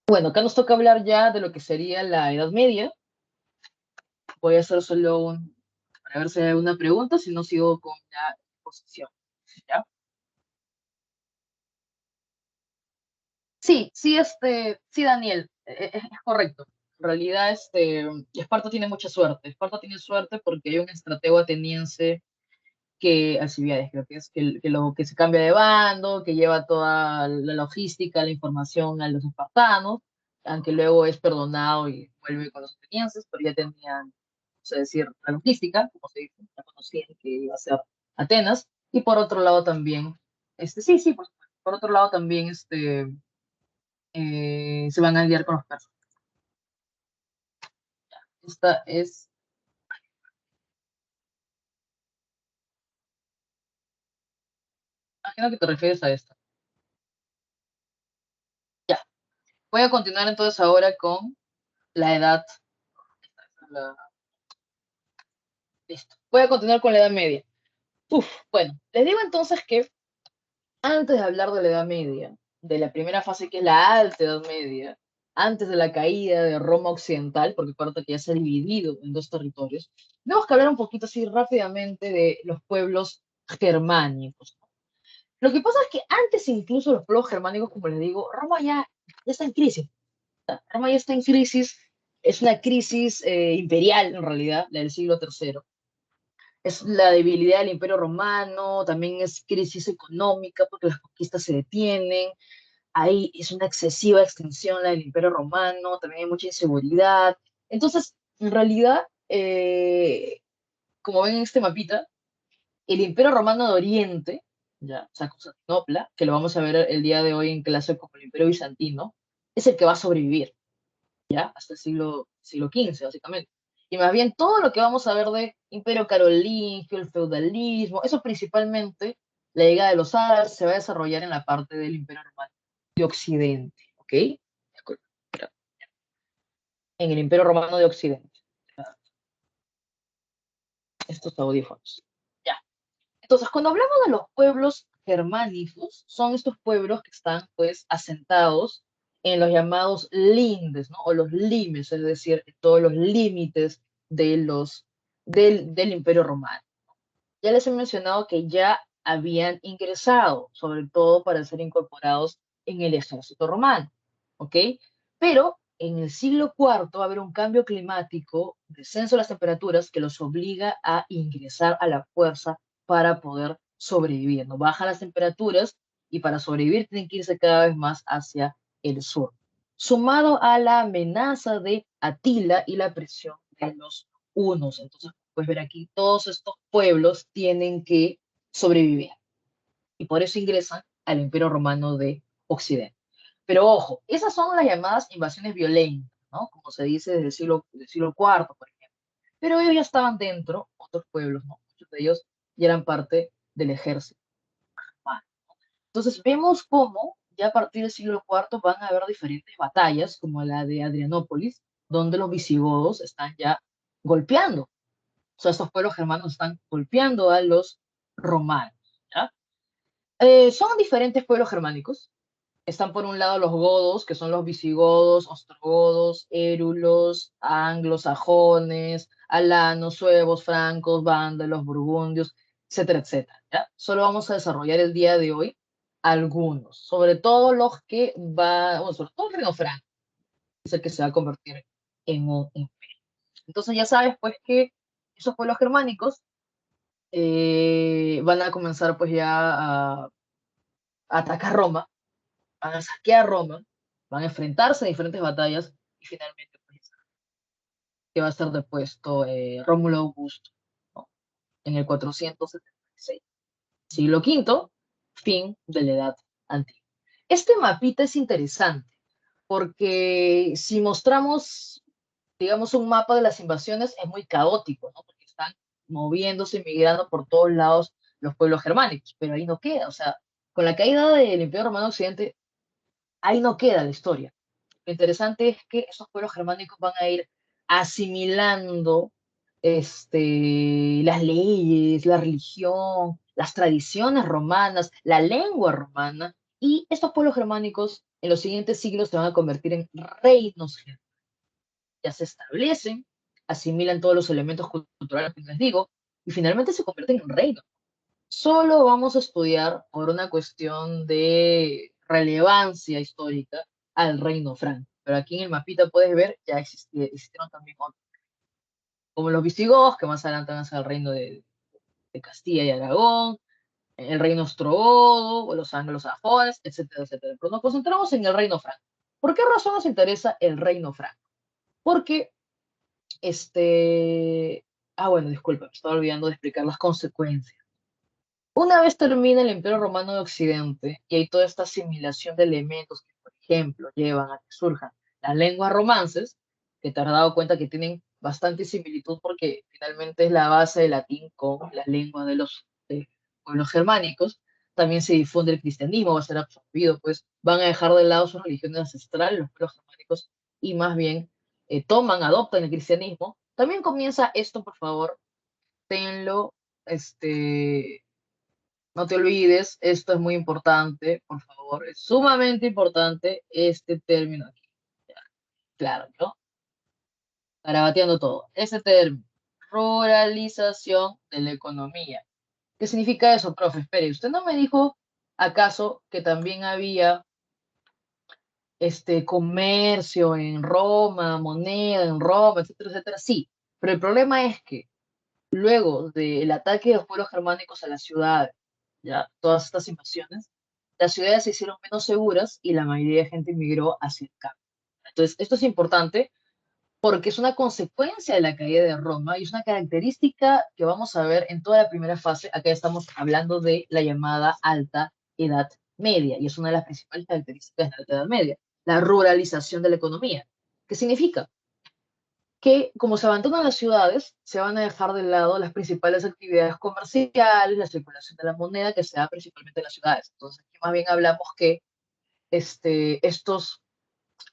Bueno, acá nos toca hablar ya de lo que sería la Edad Media. Voy a hacer solo para ver si hay alguna pregunta, si no sigo con la exposición. ¿Ya? Sí, sí, sí, Daniel, es correcto. En realidad, Esparta tiene mucha suerte. Esparta tiene suerte porque hay un estratego ateniense que, Alcibiades, creo que es, que se cambia de bando, que lleva toda la logística, la información a los espartanos, aunque luego es perdonado y vuelve con los atenienses, pero ya tenían, vamos a decir, la logística, como se dice, ya conocían que iba a ser Atenas, y por otro lado también, sí, sí, por otro lado también, se van a aliar con los persas. Esta es, imagino que te refieres a esta. Ya, voy a continuar entonces ahora con la edad. La- Listo. Voy a continuar con la Edad Media. Uf, bueno, les digo entonces que antes de hablar de la Edad Media, de la primera fase que es la Alta Edad Media, antes de la caída de Roma Occidental, porque acuérdate que ya se ha dividido en dos territorios, tenemos que hablar un poquito así rápidamente de los pueblos germánicos. Lo que pasa es que antes incluso los pueblos germánicos, como les digo, Roma ya está en crisis. Roma ya está en crisis, es una crisis imperial en realidad, la del siglo III. Es la debilidad del Imperio Romano, también es crisis económica porque las conquistas se detienen, ahí es una excesiva extensión la del Imperio Romano, también hay mucha inseguridad. Entonces, en realidad, como ven en este mapita, el Imperio Romano de Oriente, ya, o sea, Constantinopla, que lo vamos a ver el día de hoy en clase como el Imperio Bizantino, es el que va a sobrevivir, ¿ya? Hasta el siglo XV, básicamente. Y más bien todo lo que vamos a ver de Imperio Carolingio, el feudalismo, eso principalmente, la llegada de los árabes se va a desarrollar en la parte del Imperio Romano de Occidente, ¿ok? En el Imperio Romano de Occidente. Estos audífonos. Ya. Entonces, cuando hablamos de los pueblos germánicos, son estos pueblos que están, pues, asentados en los llamados lindes, ¿no? O los limes, es decir, todos los límites del Imperio Romano. Ya les he mencionado que ya habían ingresado, sobre todo para ser incorporados en el ejército romano, ¿ok? Pero en el siglo IV va a haber un cambio climático, descenso de las temperaturas, que los obliga a ingresar a la fuerza para poder sobrevivir, ¿no? Bajan las temperaturas y para sobrevivir tienen que irse cada vez más hacia el sur. Sumado a la amenaza de Atila y la presión de los hunos. Entonces, pues ver aquí, todos estos pueblos tienen que sobrevivir y por eso ingresan al Imperio Romano de Occidente. Pero ojo, esas son las llamadas invasiones violentas, ¿no? Como se dice desde el siglo IV, por ejemplo. Pero ellos ya estaban dentro, otros pueblos, ¿no? Muchos de ellos ya eran parte del ejército romano. Entonces vemos cómo ya a partir del siglo IV van a haber diferentes batallas, como la de Adrianópolis, donde los visigodos están ya golpeando. O sea, estos pueblos germanos están golpeando a los romanos. ¿Ya? Son diferentes pueblos germánicos. Están por un lado los godos, que son los visigodos, ostrogodos, érulos, anglosajones, alanos, suevos, francos, vándalos, burgundios, etcétera, etcétera. ¿Ya? Solo vamos a desarrollar el día de hoy algunos, sobre todo los que bueno, sobre todo el reino franco, es el que se va a convertir en un imperio. Entonces ya sabes, pues, que esos pueblos germánicos van a comenzar pues ya a atacar Roma, van a saquear Roma, van a enfrentarse en diferentes batallas y finalmente pues, que va a ser depuesto Rómulo Augusto, ¿no? En el 476. Siglo V, fin de la Edad Antigua. Este mapita es interesante porque si mostramos, digamos, un mapa de las invasiones es muy caótico, ¿no? Porque están moviéndose, migrando por todos lados los pueblos germánicos, pero ahí no queda, o sea, con la caída del Imperio Romano Occidente, ahí no queda la historia. Lo interesante es que esos pueblos germánicos van a ir asimilando las leyes, la religión, las tradiciones romanas, la lengua romana, y estos pueblos germánicos en los siguientes siglos se van a convertir en reinos germánicos. Ya se establecen, asimilan todos los elementos culturales que les digo, y finalmente se convierten en reinos. Solo vamos a estudiar, por una cuestión de relevancia histórica, al reino franco. Pero aquí en el mapita puedes ver, ya existieron también otros, como los visigodos, que más adelante van a ser el reino de Castilla y Aragón, el reino ostrogodo, o los anglosajones, etcétera, etcétera. Pero nos concentramos en el reino franco. ¿Por qué razón nos interesa el reino franco? Porque, bueno, disculpa, me estaba olvidando de explicar las consecuencias. Una vez termina el Imperio Romano de Occidente y hay toda esta asimilación de elementos que, por ejemplo, llevan a que surjan las lenguas romances, que te has dado cuenta que tienen bastante similitud porque finalmente es la base del latín con la lengua de los pueblos germánicos. También se difunde el cristianismo, va a ser absorbido, pues van a dejar de lado sus religiones ancestrales, los pueblos germánicos, y más bien adoptan el cristianismo. También comienza esto, por favor, tenlo, no te olvides, esto es muy importante, por favor, es sumamente importante este término aquí. Ya, claro, ¿no? Garabateando todo. Ese término, ruralización de la economía. ¿Qué significa eso, profe? Espere, ¿usted no me dijo acaso que también había este comercio en Roma, moneda en Roma, etcétera, etcétera? Sí, pero el problema es que luego del ataque de los pueblos germánicos a la ciudad, ya todas estas invasiones, las ciudades se hicieron menos seguras y la mayoría de gente migró hacia el campo. Entonces, esto es importante porque es una consecuencia de la caída de Roma y es una característica que vamos a ver en toda la primera fase. Acá estamos hablando de la llamada Alta Edad Media y es una de las principales características de la Alta Edad Media, la ruralización de la economía. ¿Qué significa? Que como se abandonan las ciudades, se van a dejar de lado las principales actividades comerciales, la circulación de la moneda que se da principalmente en las ciudades. Entonces, aquí más bien hablamos que estos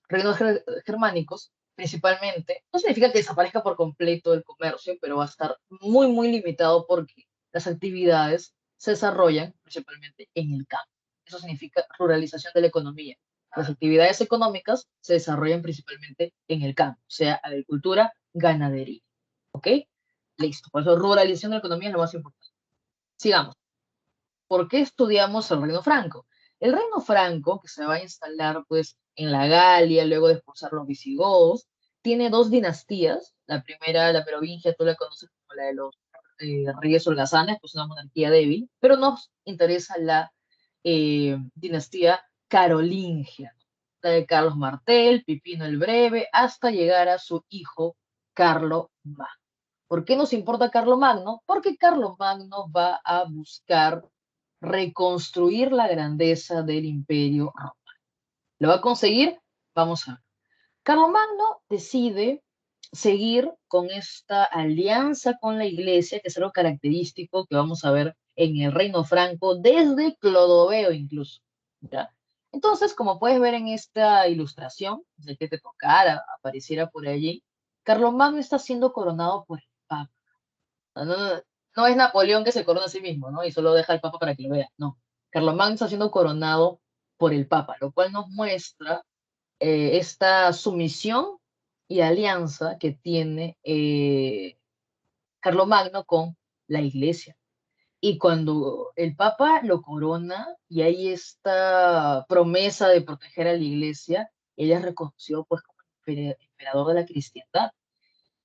reinos germánicos, principalmente, no significa que desaparezca por completo el comercio, pero va a estar muy, muy limitado porque las actividades se desarrollan principalmente en el campo. Eso significa ruralización de la economía. Las actividades económicas se desarrollan principalmente en el campo, o sea, agricultura, ganadería. ¿Ok? Listo. Por eso ruralización de la economía es lo más importante. Sigamos. ¿Por qué estudiamos el Reino Franco? El Reino Franco, que se va a instalar pues en la Galia, luego de expulsar los visigodos, tiene dos dinastías. La primera, la merovingia, tú la conoces como la de los reyes holgazanes, pues una monarquía débil, pero nos interesa la dinastía carolingia, la de Carlos Martel, Pipino el Breve, hasta llegar a su hijo Carlo Magno. ¿Por qué nos importa Carlo Magno? Porque Carlo Magno va a buscar reconstruir la grandeza del imperio romano. ¿Lo va a conseguir? Vamos a ver. Carlomagno decide seguir con esta alianza con la iglesia, que es algo característico que vamos a ver en el Reino Franco desde Clodoveo incluso. ¿Ya? Entonces, como puedes ver en esta ilustración, de que te tocara, apareciera por allí, Carlomagno está siendo coronado por el Papa. No, no, no es Napoleón que se corona a sí mismo, ¿no? Y solo deja al Papa para que lo vea. No. Carlomagno está siendo coronado por el Papa, lo cual nos muestra esta sumisión y alianza que tiene Carlomagno con la iglesia. Y cuando el Papa lo corona y hay esta promesa de proteger a la iglesia, ella es reconocido pues como emperador de la cristiandad.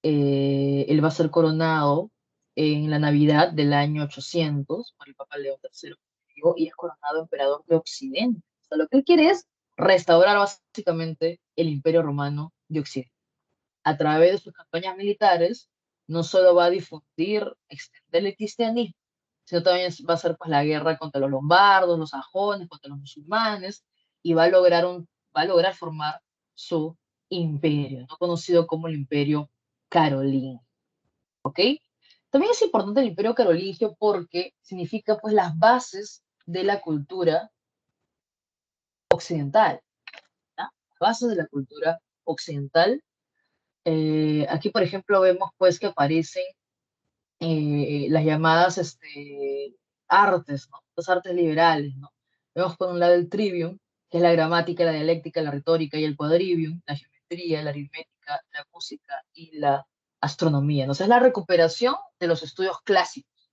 Él va a ser coronado en la Navidad del año 800 por el Papa León III y es coronado emperador de Occidente. O sea, lo que él quiere es restaurar básicamente el Imperio Romano de Occidente. A través de sus campañas militares, no solo va a difundir, extender el cristianismo, sino también va a hacer pues la guerra contra los lombardos, los sajones, contra los musulmanes, y va a lograr formar su imperio, ¿no? Conocido como el Imperio Carolingio, ¿ok? También es importante el Imperio Carolingio porque significa pues las bases de la cultura occidental, ¿no? Las bases de la cultura occidental. Aquí, por ejemplo, vemos pues que aparecen las llamadas artes, ¿no? Las artes liberales, ¿no? Vemos por un lado el trivium, que es la gramática, la dialéctica, la retórica, y el quadrivium, la geometría, la aritmética, la música y la astronomía. ¿No? O sea, es la recuperación de los estudios clásicos,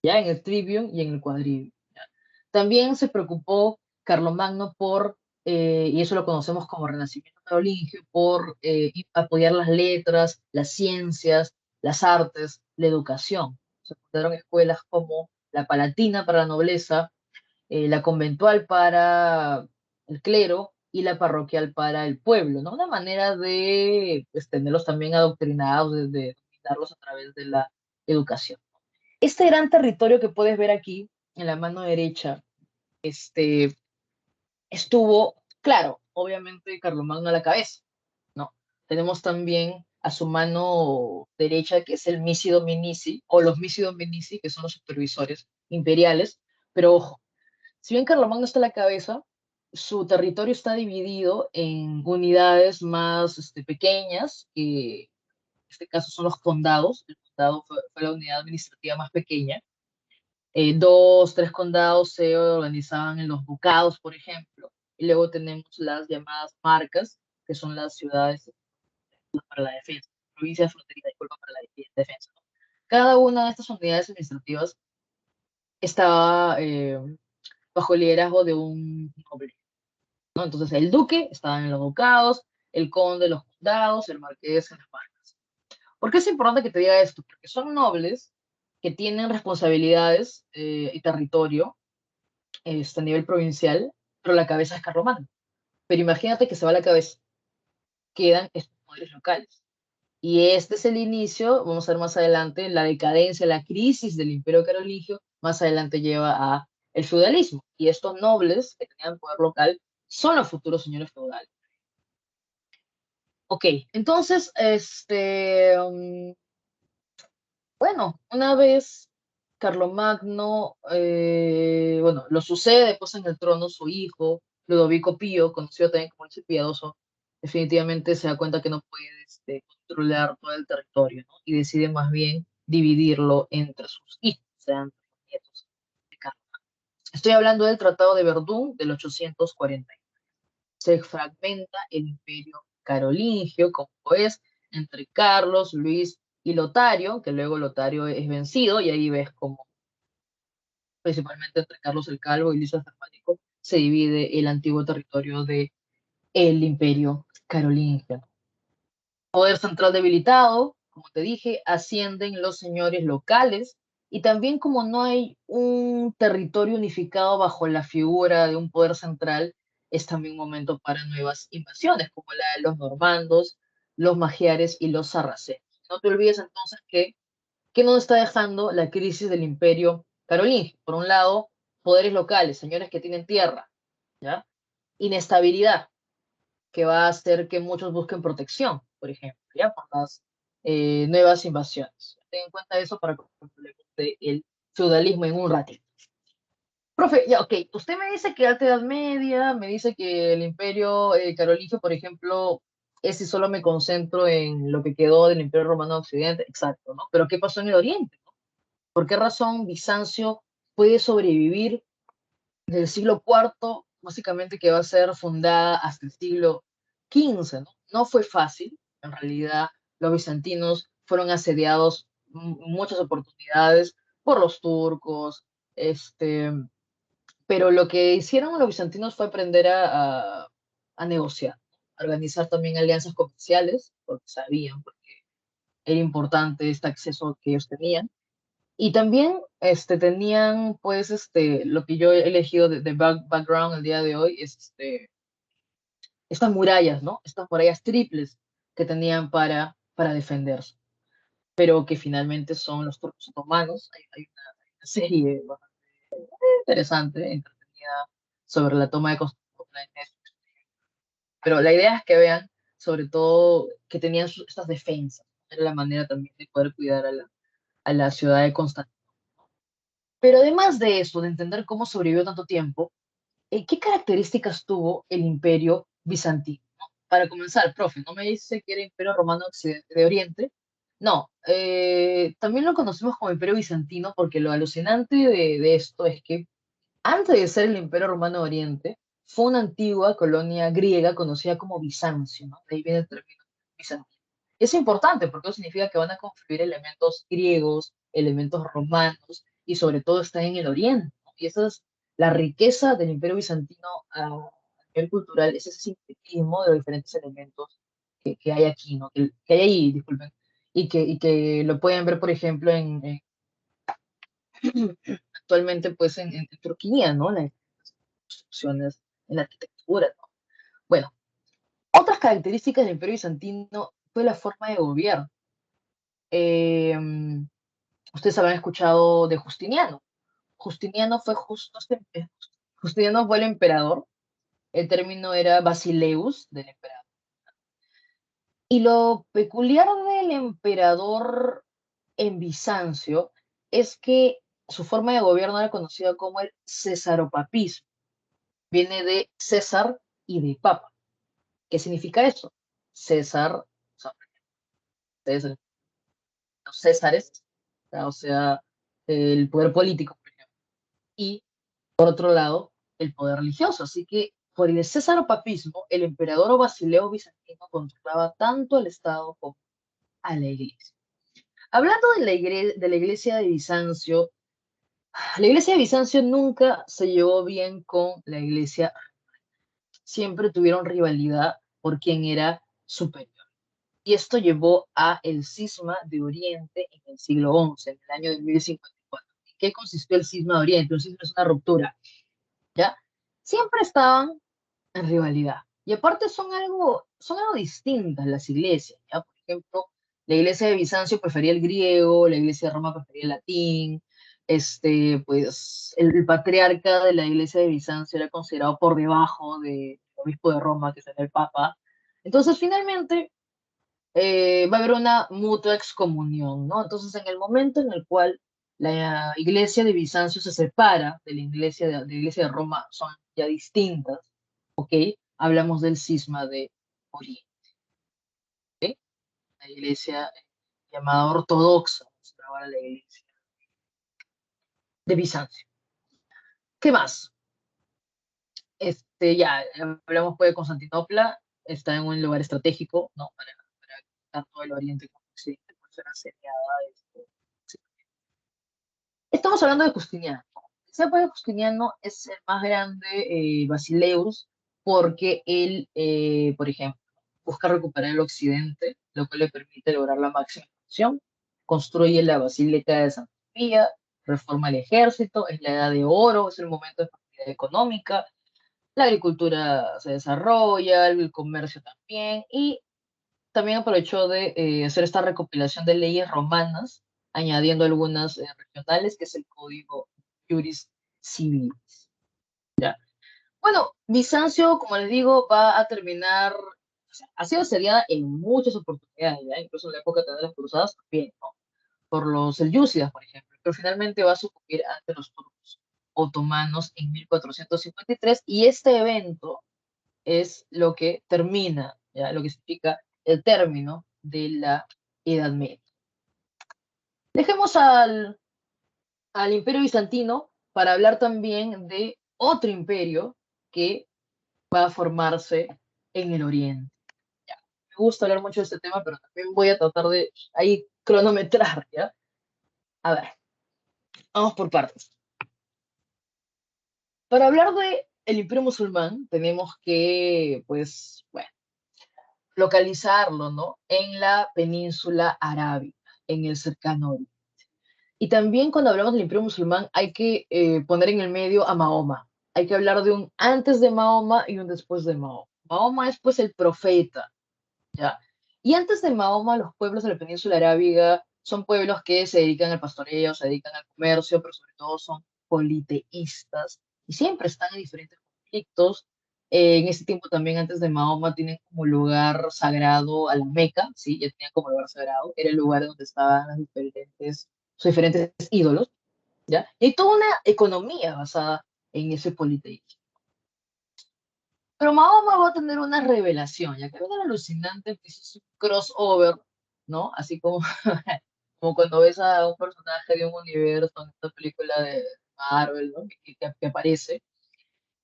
ya en el trivium y en el quadrivium. ¿Ya? También se preocupó Carlomagno por, y eso lo conocemos como Renacimiento carolingio, por apoyar las letras, las ciencias, las artes, la educación. Se fundaron escuelas como la Palatina para la nobleza, la conventual para el clero y la parroquial para el pueblo, ¿no? Una manera de pues, tenerlos también adoctrinados, de darlos a través de la educación. Este gran territorio que puedes ver aquí en la mano derecha, este, estuvo, claro, obviamente Carlomagno a la cabeza, ¿no? Tenemos también a su mano derecha, que es el Missi Dominici, o los Missi Dominici, que son los supervisores imperiales, pero ojo, si bien Carlomagno está a la cabeza, su territorio está dividido en unidades más pequeñas, que en este caso son los condados. El condado fue la unidad administrativa más pequeña. Dos, tres condados se organizaban en los ducados, por ejemplo, y luego tenemos las llamadas marcas, que son las ciudades para la defensa, provincias fronterizas, disculpa, para la defensa. ¿No? Cada una de estas unidades administrativas estaba bajo el liderazgo de un noble, ¿no? Entonces el duque estaba en los ducados, el conde en los condados, el marqués en las marcas. ¿Por qué es importante que te diga esto? Porque son nobles que tienen responsabilidades y territorio a nivel provincial, pero la cabeza es Carlomagno. Pero imagínate que se va la cabeza, quedan estos poderes locales. Y este es el inicio, vamos a ver más adelante, la decadencia, la crisis del Imperio Carolingio, más adelante lleva a el feudalismo. Y estos nobles que tenían poder local son los futuros señores feudales. Ok, entonces, bueno, una vez Carlomagno, bueno, lo sucede después en el trono su hijo, Ludovico Pío, conocido también como el Piadoso, definitivamente se da cuenta que no puede controlar todo el territorio, ¿no? Y decide más bien dividirlo entre sus hijos, o sea, entre los nietos de Carlomagno. Estoy hablando del Tratado de Verdún del 840. Se fragmenta el imperio carolingio, como es, entre Carlos, Luis y Lotario, que luego Lotario es vencido, y ahí ves como principalmente entre Carlos el Calvo y Luis el Germánico se divide el antiguo territorio del imperio carolingio. Poder central debilitado, como te dije, ascienden los señores locales y también como no hay un territorio unificado bajo la figura de un poder central, es también un momento para nuevas invasiones, como la de los normandos, los magiares y los sarracenos. No te olvides entonces que nos está dejando la crisis del imperio carolingio. Por un lado, poderes locales, señores que tienen tierra, ¿ya? Inestabilidad, que va a hacer que muchos busquen protección, por ejemplo, ¿ya? Por las nuevas invasiones. Ten en cuenta eso para que hablemos del feudalismo en un ratito. Profe, ya, ok, usted me dice que Alta Edad Media, me dice que el imperio carolingio, por ejemplo, es si solo me concentro en lo que quedó del imperio romano de Occidente, exacto, ¿no? Pero ¿qué pasó en el Oriente? ¿Por qué razón Bizancio puede sobrevivir del siglo IV, básicamente que va a ser fundada hasta el siglo XV? ¿No? No fue fácil, en realidad los bizantinos fueron asediados muchas oportunidades por los turcos, pero lo que hicieron los bizantinos fue aprender a negociar, a organizar también alianzas comerciales, porque sabían, porque era importante este acceso que ellos tenían, Y también tenían, pues, lo que yo he elegido de background el día de hoy es estas murallas, ¿no? Estas murallas triples que tenían para defenderse, pero que finalmente son los turcos otomanos. Hay una serie bastante interesante, entretenida, sobre la toma de Constantinopla en Netflix. Pero la idea es que vean, sobre todo, que tenían estas defensas. Era la manera también de poder cuidar a la ciudad de Constantinopla. Pero además de eso, de entender cómo sobrevivió tanto tiempo, ¿qué características tuvo el Imperio Bizantino? ¿No? Para comenzar, profe, no me dice que era Imperio Romano de Oriente. No, también lo conocemos como Imperio Bizantino porque lo alucinante de esto es que antes de ser el Imperio Romano de Oriente, fue una antigua colonia griega conocida como Bizancio, ¿no? De ahí viene el término bizantino. Es importante porque eso significa que van a confluir elementos griegos, elementos romanos y sobre todo está en el Oriente, ¿no? Y esa es la riqueza del Imperio Bizantino a nivel cultural, es ese sincretismo de los diferentes elementos que hay aquí, ¿no? Que hay ahí, disculpen, y que lo pueden ver, por ejemplo, actualmente pues en Turquía, ¿no? Las construcciones, en la arquitectura, ¿no? Bueno, otras características del Imperio Bizantino fue la forma de gobierno. Eh, Ustedes habrán escuchado de Justiniano. Justiniano fue Justiniano fue el emperador. El término era Basileus del emperador. Y lo peculiar del emperador en Bizancio es que su forma de gobierno era conocida como el cesaropapismo. Viene de César y de Papa. ¿Qué significa eso? César, son César, los Césares, o sea, el poder político, por ejemplo, y por otro lado, el poder religioso. Así que por el césaropapismo, el emperador o Basileo Bizantino controlaba tanto al Estado como a la iglesia. Hablando de la iglesia de Bizancio, la iglesia de Bizancio nunca se llevó bien con la iglesia, siempre tuvieron rivalidad por quién era superior. Y esto llevó a el cisma de Oriente en el siglo XI, en el año de 1054. ¿En qué consistió el cisma de Oriente? Un cisma es una ruptura, ¿ya? Siempre estaban en rivalidad. Y aparte son algo distintas las iglesias, ¿ya? Por ejemplo, la iglesia de Bizancio prefería el griego, la iglesia de Roma prefería el latín, pues el patriarca de la iglesia de Bizancio era considerado por debajo del obispo de Roma, que sería el papa. Entonces, finalmente, va a haber una mutua excomunión, ¿no? Entonces, en el momento en el cual la iglesia de Bizancio se separa de de la iglesia de Roma, son ya distintas, ¿ok? Hablamos del cisma de Oriente, ¿ok? La iglesia llamada ortodoxa, ahora la iglesia de Bizancio. ¿Qué más? Ya hablamos pues de Constantinopla, está en un lugar estratégico, ¿no? Para tanto el Oriente como el Occidente, por ser asediada. Sí. Estamos hablando de Justiniano. Ese pueblo Justiniano es el más grande Basileus porque él, por ejemplo, busca recuperar el occidente, lo que le permite lograr la máxima expansión, construye la Basílica de Santa Sofía, reforma el ejército, es la edad de oro, es el momento de prosperidad económica, la agricultura se desarrolla, el comercio también, y también aprovechó de hacer esta recopilación de leyes romanas, añadiendo algunas regionales, que es el Código Juris Civilis. ¿Ya? Bueno, Bizancio, como les digo, va a terminar, o sea, ha sido asediada en muchas oportunidades, ¿ya? Incluso en la época de las cruzadas también, ¿no? Por los selyúcidas, por ejemplo, pero finalmente va a sucumbir ante los turcos otomanos en 1453 y este evento es lo que termina, ¿ya? Lo que significa el término de la Edad Media. Dejemos al Imperio Bizantino para hablar también de otro imperio que va a formarse en el Oriente. Ya, me gusta hablar mucho de este tema, pero también voy a tratar de ahí cronometrar, ¿ya? A ver, vamos por partes. Para hablar de el Imperio Musulmán, tenemos que, pues, bueno, localizarlo, ¿no? En la península arábiga, en el cercano oriente. Y también cuando hablamos del Imperio Musulmán hay que poner en el medio a Mahoma. Hay que hablar de un antes de Mahoma y un después de Mahoma. Mahoma es pues el profeta, ¿ya? Y antes de Mahoma, los pueblos de la península arábiga son pueblos que se dedican al pastoreo, se dedican al comercio, pero sobre todo son politeístas y siempre están en diferentes conflictos. En ese tiempo también, antes de Mahoma, tienen como lugar sagrado a la Meca, ¿sí? Ya tenían como lugar sagrado, era el lugar donde estaban sus diferentes ídolos, ¿ya? Y hay toda una economía basada en ese politeísmo. Pero Mahoma va a tener una revelación, ya que es una alucinante, que es un crossover, ¿no? Así como, como cuando ves a un personaje de un universo en esta película de Marvel, ¿no? Que aparece,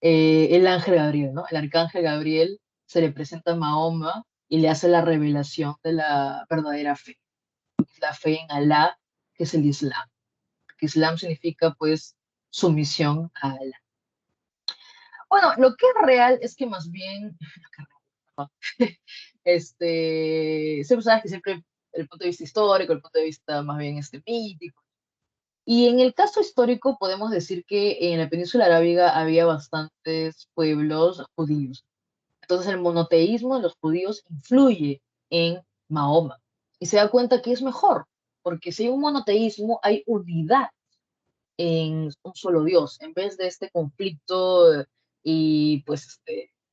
el ángel Gabriel, ¿no? El arcángel Gabriel se le presenta a Mahoma y le hace la revelación de la verdadera fe, la fe en Alá, que es el Islam. Que Islam significa, pues, sumisión a Alá. Bueno, lo que es real es que más bien, siempre sabes que siempre el punto de vista histórico, el punto de vista más bien mítico. Y en el caso histórico podemos decir que en la península arábiga había bastantes pueblos judíos. Entonces el monoteísmo de los judíos influye en Mahoma y se da cuenta que es mejor, porque si hay un monoteísmo hay unidad en un solo Dios, en vez de este conflicto y pues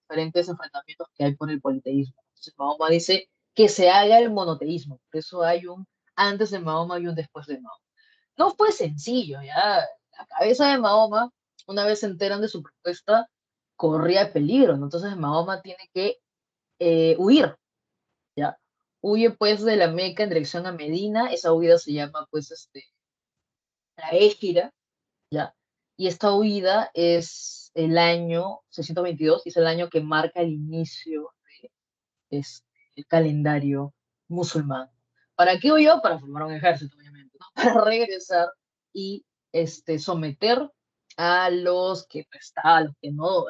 diferentes enfrentamientos que hay por el politeísmo. Entonces Mahoma dice que se haga el monoteísmo, por eso hay un antes de Mahoma y un después de Mahoma. No fue sencillo, ya la cabeza de Mahoma, una vez se enteran de su propuesta, corría peligro, ¿no? Entonces Mahoma tiene que huir, ¿ya? Huye pues de la Meca en dirección a Medina, esa huida se llama pues la Égira, ¿ya? Y esta huida es el año 622, y es el año que marca el inicio del calendario musulmán. ¿Para qué huyó? Para formar un ejército, obviamente, ¿no? Para regresar y someter a los que, pues, a los que no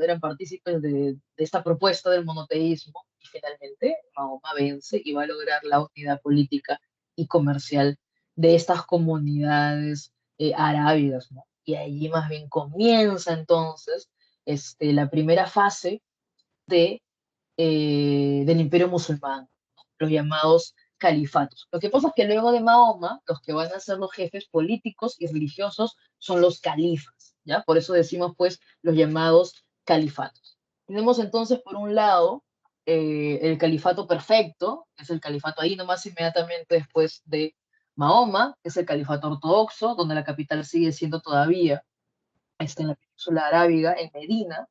eran partícipes de esta propuesta del monoteísmo. Y finalmente Mahoma vence y va a lograr la unidad política y comercial de estas comunidades arábigas, ¿no? Y allí más bien comienza entonces la primera fase de, del imperio musulmán, ¿no? Los llamados califatos. Lo que pasa es que luego de Mahoma, los que van a ser los jefes políticos y religiosos son los califas, ¿ya? Por eso decimos, pues, los llamados califatos. Tenemos entonces, por un lado, el califato perfecto, que es el califato ahí nomás inmediatamente después de Mahoma, que es el califato ortodoxo, donde la capital sigue siendo todavía en la península arábiga, en Medina,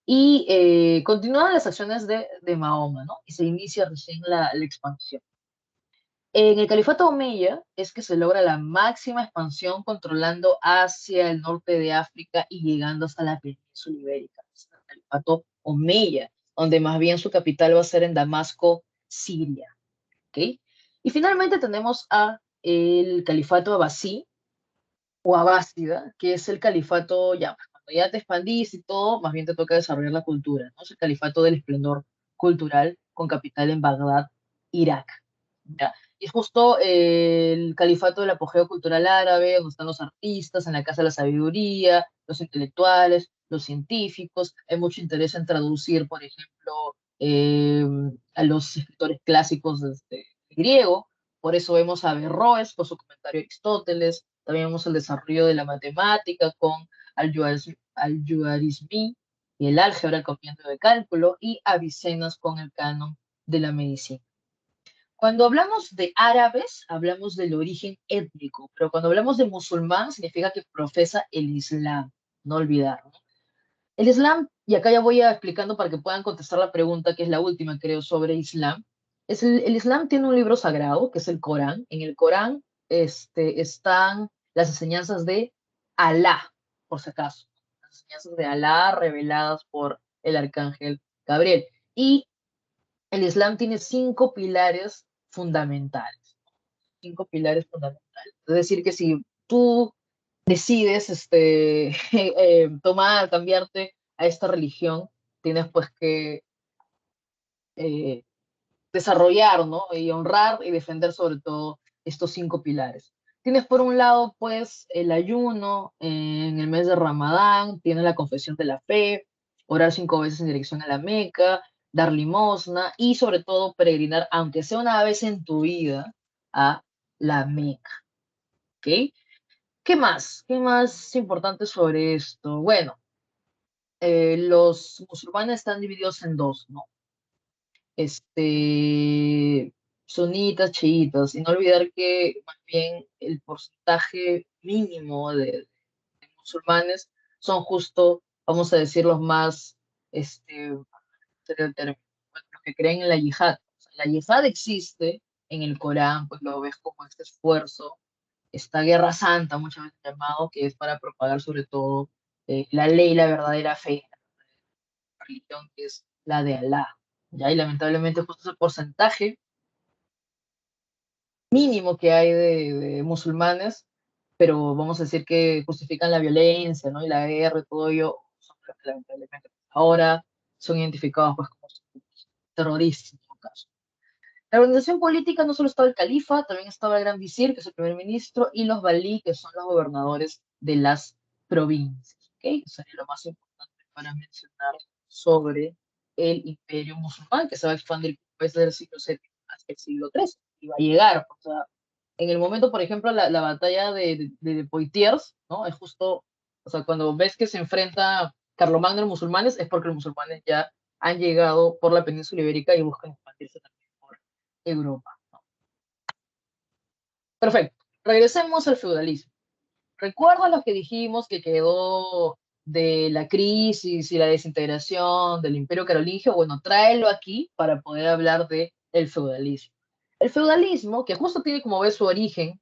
y continúan las acciones de Mahoma, ¿no? Y se inicia recién la expansión. En el califato omeya es que se logra la máxima expansión controlando hacia el norte de África y llegando hasta la península ibérica. Es el califato omeya, donde más bien su capital va a ser en Damasco, Siria. ¿Ok? Y finalmente tenemos a el califato abasí, o abástida, que es el califato, ya, pues, cuando ya te expandís y todo, más bien te toca desarrollar la cultura, ¿no? Es el califato del esplendor cultural con capital en Bagdad, Irak, ¿ya? Y es justo el califato del apogeo cultural árabe, donde están los artistas, en la Casa de la Sabiduría, los intelectuales, los científicos. Hay mucho interés en traducir, por ejemplo, a los escritores clásicos griego. Por eso vemos a Averroes con su comentario a Aristóteles. También vemos el desarrollo de la matemática con Al-Juarizmi y el álgebra, el compendio de cálculo, y Avicennas con el canon de la medicina. Cuando hablamos de árabes, hablamos del origen étnico, pero cuando hablamos de musulmán, significa que profesa el Islam, no olvidar, ¿no? El Islam, y acá ya voy a explicando para que puedan contestar la pregunta, que es la última, creo, sobre Islam. El Islam tiene un libro sagrado, que es el Corán. En el Corán están las enseñanzas de Alá, por si acaso. Las enseñanzas de Alá reveladas por el arcángel Gabriel. Y el Islam tiene cinco pilares fundamentales. Cinco pilares fundamentales. Es decir, que si tú decides tomar, cambiarte a esta religión, tienes pues que eh, desarrollar, ¿no? Y honrar y defender sobre todo estos cinco pilares. Tienes por un lado, pues, el ayuno en el mes de Ramadán, tienes la confesión de la fe, orar 5 veces en dirección a la Meca, dar limosna y sobre todo peregrinar, aunque sea una vez en tu vida, a la Meca, ¿ok? ¿Qué más? ¿Qué más es importante sobre esto? Bueno, los musulmanes están divididos en dos, ¿no? Sunitas, chiitas, y no olvidar que más bien el porcentaje mínimo de musulmanes son justo, vamos a decir, los más, sería el término, los que creen en la yihad. O sea, la yihad existe en el Corán, pues lo ves como este esfuerzo, esta guerra santa, muchas veces llamado, que es para propagar sobre todo la ley, la verdadera fe, la religión que es la de Alá. ¿Ya? Y lamentablemente justo ese porcentaje mínimo que hay de musulmanes, pero vamos a decir que justifican la violencia, ¿no? Y la guerra y todo ello, son los que lamentablemente ahora son identificados pues, como terroristas en todo caso. La organización política no solo estaba el califa, también estaba el gran visir, que es el primer ministro, y los valí, que son los gobernadores de las provincias. ¿Ok? Eso sería lo más importante para mencionar sobre el imperio musulmán, que se va a expandir desde el siglo VII hasta el siglo XIII, y va a llegar, o sea, en el momento, por ejemplo, la batalla de Poitiers, ¿no? Es justo, o sea, cuando ves que se enfrenta Carlomagno a los musulmanes, es porque los musulmanes ya han llegado por la península ibérica y buscan expandirse también por Europa. ¿No? Perfecto. Regresemos al feudalismo. Recuerda lo que dijimos que quedó de la crisis y la desintegración del Imperio Carolingio. Bueno, tráelo aquí para poder hablar de el feudalismo. El feudalismo, que justo tiene como ves su origen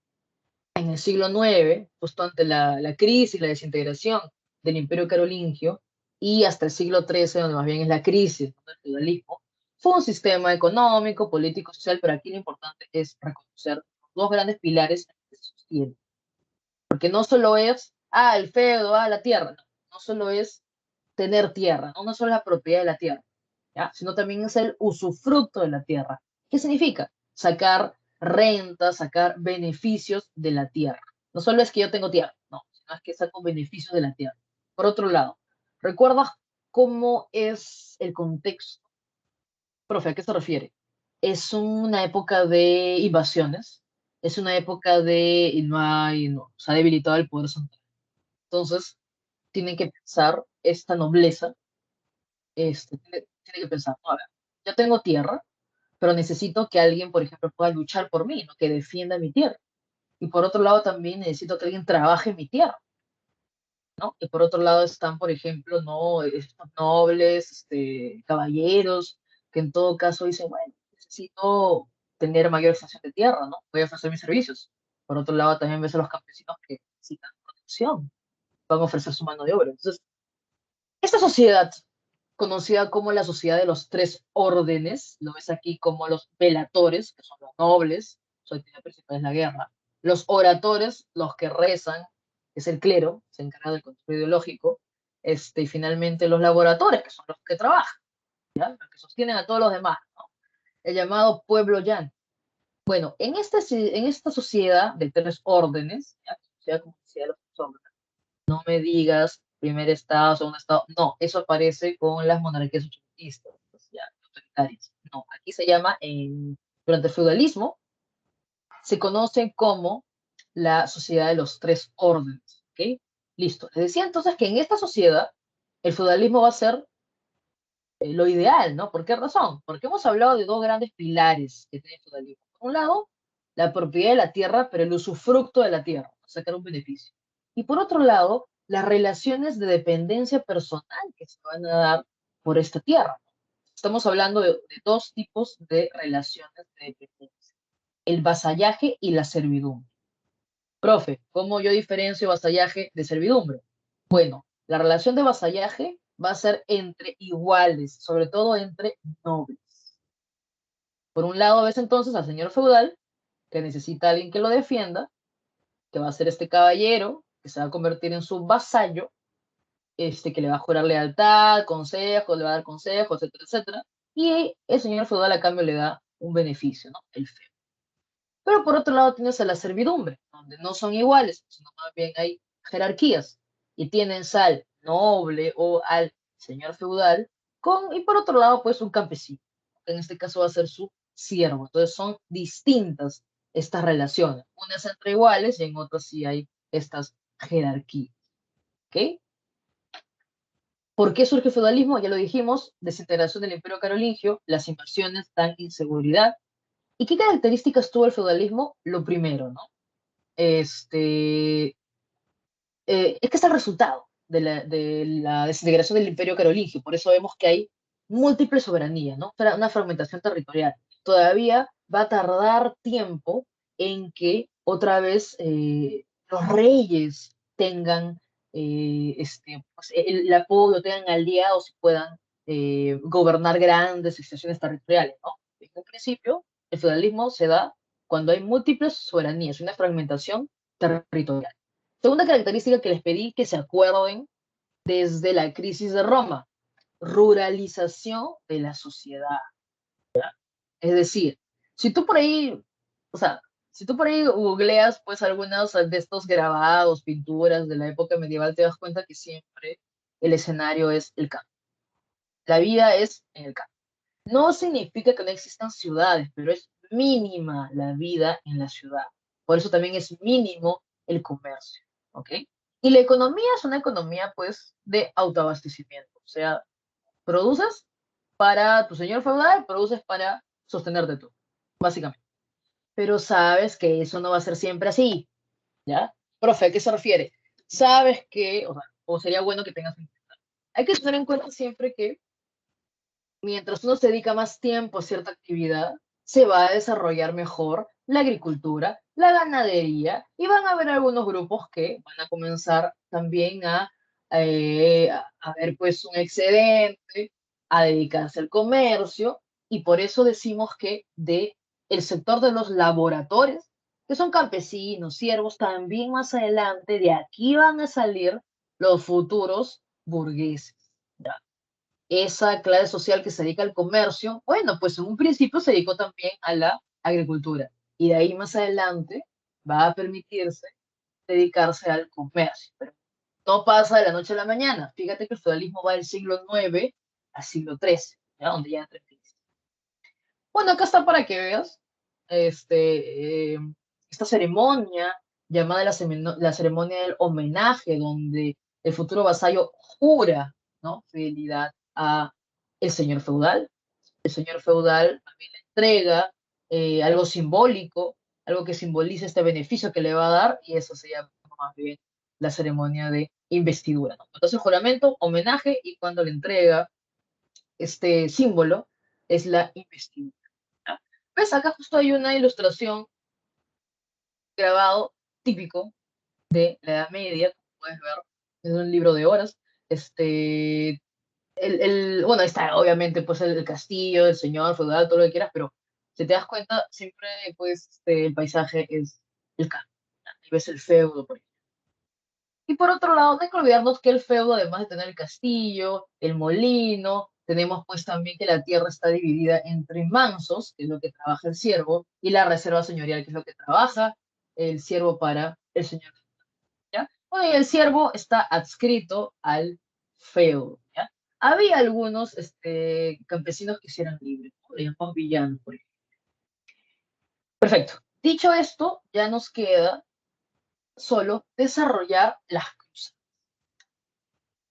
en el siglo IX, justo ante la crisis, la desintegración del Imperio Carolingio, y hasta el siglo XIII, donde más bien es la crisis del feudalismo, fue un sistema económico, político, social, pero aquí lo importante es reconocer los dos grandes pilares que se sostienen. Porque no solo es, el feudo, la tierra, no, no solo es tener tierra, no, no solo la propiedad de la tierra, ¿ya? Sino también es el usufructo de la tierra. ¿Qué significa? Sacar renta, sacar beneficios de la tierra. No solo es que yo tengo tierra, no, sino es que saco beneficios de la tierra. Por otro lado, ¿recuerdas cómo es el contexto? Profe, ¿a qué se refiere? Es una época de invasiones, es una época de y no hay, no, se ha debilitado el poder central. Entonces, tienen que pensar esta nobleza, tiene que pensar, no, a ver, yo tengo tierra, pero necesito que alguien, por ejemplo, pueda luchar por mí, ¿no? Que defienda mi tierra. Y por otro lado, también necesito que alguien trabaje mi tierra, ¿no? Y por otro lado están, por ejemplo, ¿no? Estos nobles, caballeros, que en todo caso dicen, bueno, necesito tener mayor extensión de tierra, ¿no? Voy a ofrecer mis servicios. Por otro lado, también ves a los campesinos que necesitan protección, van a ofrecer su mano de obra. Entonces, esta sociedad, conocida como la sociedad de los tres órdenes, lo ves aquí como los velatores, que son los nobles, su actividad principal es la guerra, los oradores, los que rezan, que es el clero, se encarga del control ideológico, y finalmente los laboradores, que son los que trabajan, ¿ya? Los que sostienen a todos los demás, ¿no? El llamado pueblo llano. Bueno, en esta sociedad de tres órdenes, ¿ya? Sociedad como sociedad de los tres órdenes, no me digas primer estado, segundo estado. No, eso aparece con las monarquías absolutistas, pues, ya, autoritarias. No, aquí se llama, durante el feudalismo, se conoce como la sociedad de los tres órdenes. ¿Ok? Listo. Les decía entonces que en esta sociedad el feudalismo va a ser lo ideal, ¿no? ¿Por qué razón? Porque hemos hablado de dos grandes pilares que tiene el feudalismo. Por un lado, la propiedad de la tierra, pero el usufructo de la tierra, sacar un beneficio. Y por otro lado, las relaciones de dependencia personal que se van a dar por esta tierra. Estamos hablando de dos tipos de relaciones de dependencia, el vasallaje y la servidumbre. Profe, ¿cómo yo diferencio vasallaje de servidumbre? Bueno, la relación de vasallaje va a ser entre iguales, sobre todo entre nobles. Por un lado, ves entonces al señor feudal, que necesita a alguien que lo defienda, que va a ser este caballero, que se va a convertir en su vasallo, que le va a jurar lealtad, consejos, le va a dar consejos, etcétera, etcétera. Y el señor feudal a cambio le da un beneficio, ¿no? El feudo. Pero por otro lado tienes a la servidumbre, donde no son iguales, sino más bien hay jerarquías, y tienen al noble o al señor feudal, y por otro lado, pues un campesino, que en este caso va a ser su siervo. Entonces son distintas estas relaciones, unas entre iguales y en otras sí hay estas jerarquías. ¿Ok? ¿Por qué surge el feudalismo? Ya lo dijimos, desintegración del Imperio Carolingio, las invasiones dan inseguridad. ¿Y qué características tuvo el feudalismo? Lo primero, ¿no? Este, es que es el resultado de la desintegración del Imperio Carolingio, por eso vemos que hay múltiple soberanía, ¿no? Una fragmentación territorial. Todavía va a tardar tiempo en que otra vez los reyes tengan pues, el apoyo, tengan aliados y puedan gobernar grandes extensiones territoriales, ¿no? En un principio, el feudalismo se da cuando hay múltiples soberanías, una fragmentación territorial. Segunda característica que les pedí que se acuerden desde la crisis de Roma, ruralización de la sociedad. Es decir, si tú por ahí, o sea, si tú por ahí googleas pues algunos de estos grabados, pinturas de la época medieval, te das cuenta que siempre el escenario es el campo. La vida es en el campo. No significa que no existan ciudades, pero es mínima la vida en la ciudad. Por eso también es mínimo el comercio, ¿ok? Y la economía es una economía, pues, de autoabastecimiento. O sea, produces para tu señor feudal, produces para sostenerte tú, básicamente. Pero sabes que eso no va a ser siempre así, ¿ya? Profe, ¿a qué se refiere? Sabes que, o sería bueno que tengas en cuenta. Hay que tener en cuenta siempre que mientras uno se dedica más tiempo a cierta actividad, se va a desarrollar mejor la agricultura, la ganadería, y van a haber algunos grupos que van a comenzar también a ver pues un excedente, a dedicarse al comercio, y por eso decimos que de el sector de los laboratorios, que son campesinos, siervos, también más adelante de aquí van a salir los futuros burgueses. ¿Ya? Esa clase social que se dedica al comercio, bueno, pues en un principio se dedicó también a la agricultura y de ahí más adelante va a permitirse dedicarse al comercio, pero no pasa de la noche a la mañana. Fíjate que el feudalismo va del siglo IX al siglo XIII, ¿ya? Donde ya entra en crisis. Bueno, acá está para que veas este, esta ceremonia llamada la ceremonia del homenaje, donde el futuro vasallo jura, ¿no? Fidelidad a el señor feudal. El señor feudal también le entrega algo simbólico, algo que simboliza este beneficio que le va a dar, y eso se llama más bien la ceremonia de investidura, ¿no? Entonces, juramento, homenaje, y cuando le entrega este símbolo, es la investidura. ¿Ya? ¿Ves? Acá justo hay una ilustración grabado típico de la Edad Media, como puedes ver, es un libro de horas. Bueno, ahí está obviamente pues el castillo, el señor feudal, todo lo que quieras, pero si te das cuenta, siempre pues el paisaje es el campo. Ahí ves el feudo, por ejemplo. Y por otro lado, no hay que olvidarnos que el feudo, además de tener el castillo, el molino, tenemos pues también que la tierra está dividida entre mansos, que es lo que trabaja el siervo, y la reserva señorial, que es lo que trabaja el siervo para el señor. ¿Ya? Bueno, y el siervo está adscrito al feudo, ¿ya? Había algunos campesinos que sí eran libres, ¿no? Le llamamos villanos, por ejemplo. Perfecto. Dicho esto, ya nos queda solo desarrollar las cruzadas.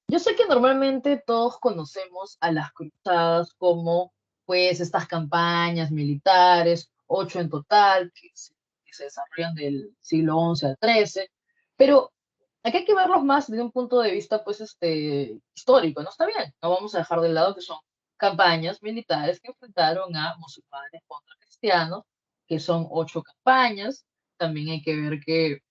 Yo sé que normalmente todos conocemos a las cruzadas como, pues, estas campañas militares, 8 en total, que se desarrollan del siglo XI al XIII, pero aquí hay que verlos más desde un punto de vista, pues, histórico, ¿no? Está bien, no vamos a dejar de lado que son campañas militares que enfrentaron a musulmanes contra cristianos, que son 8 campañas. También hay que ver que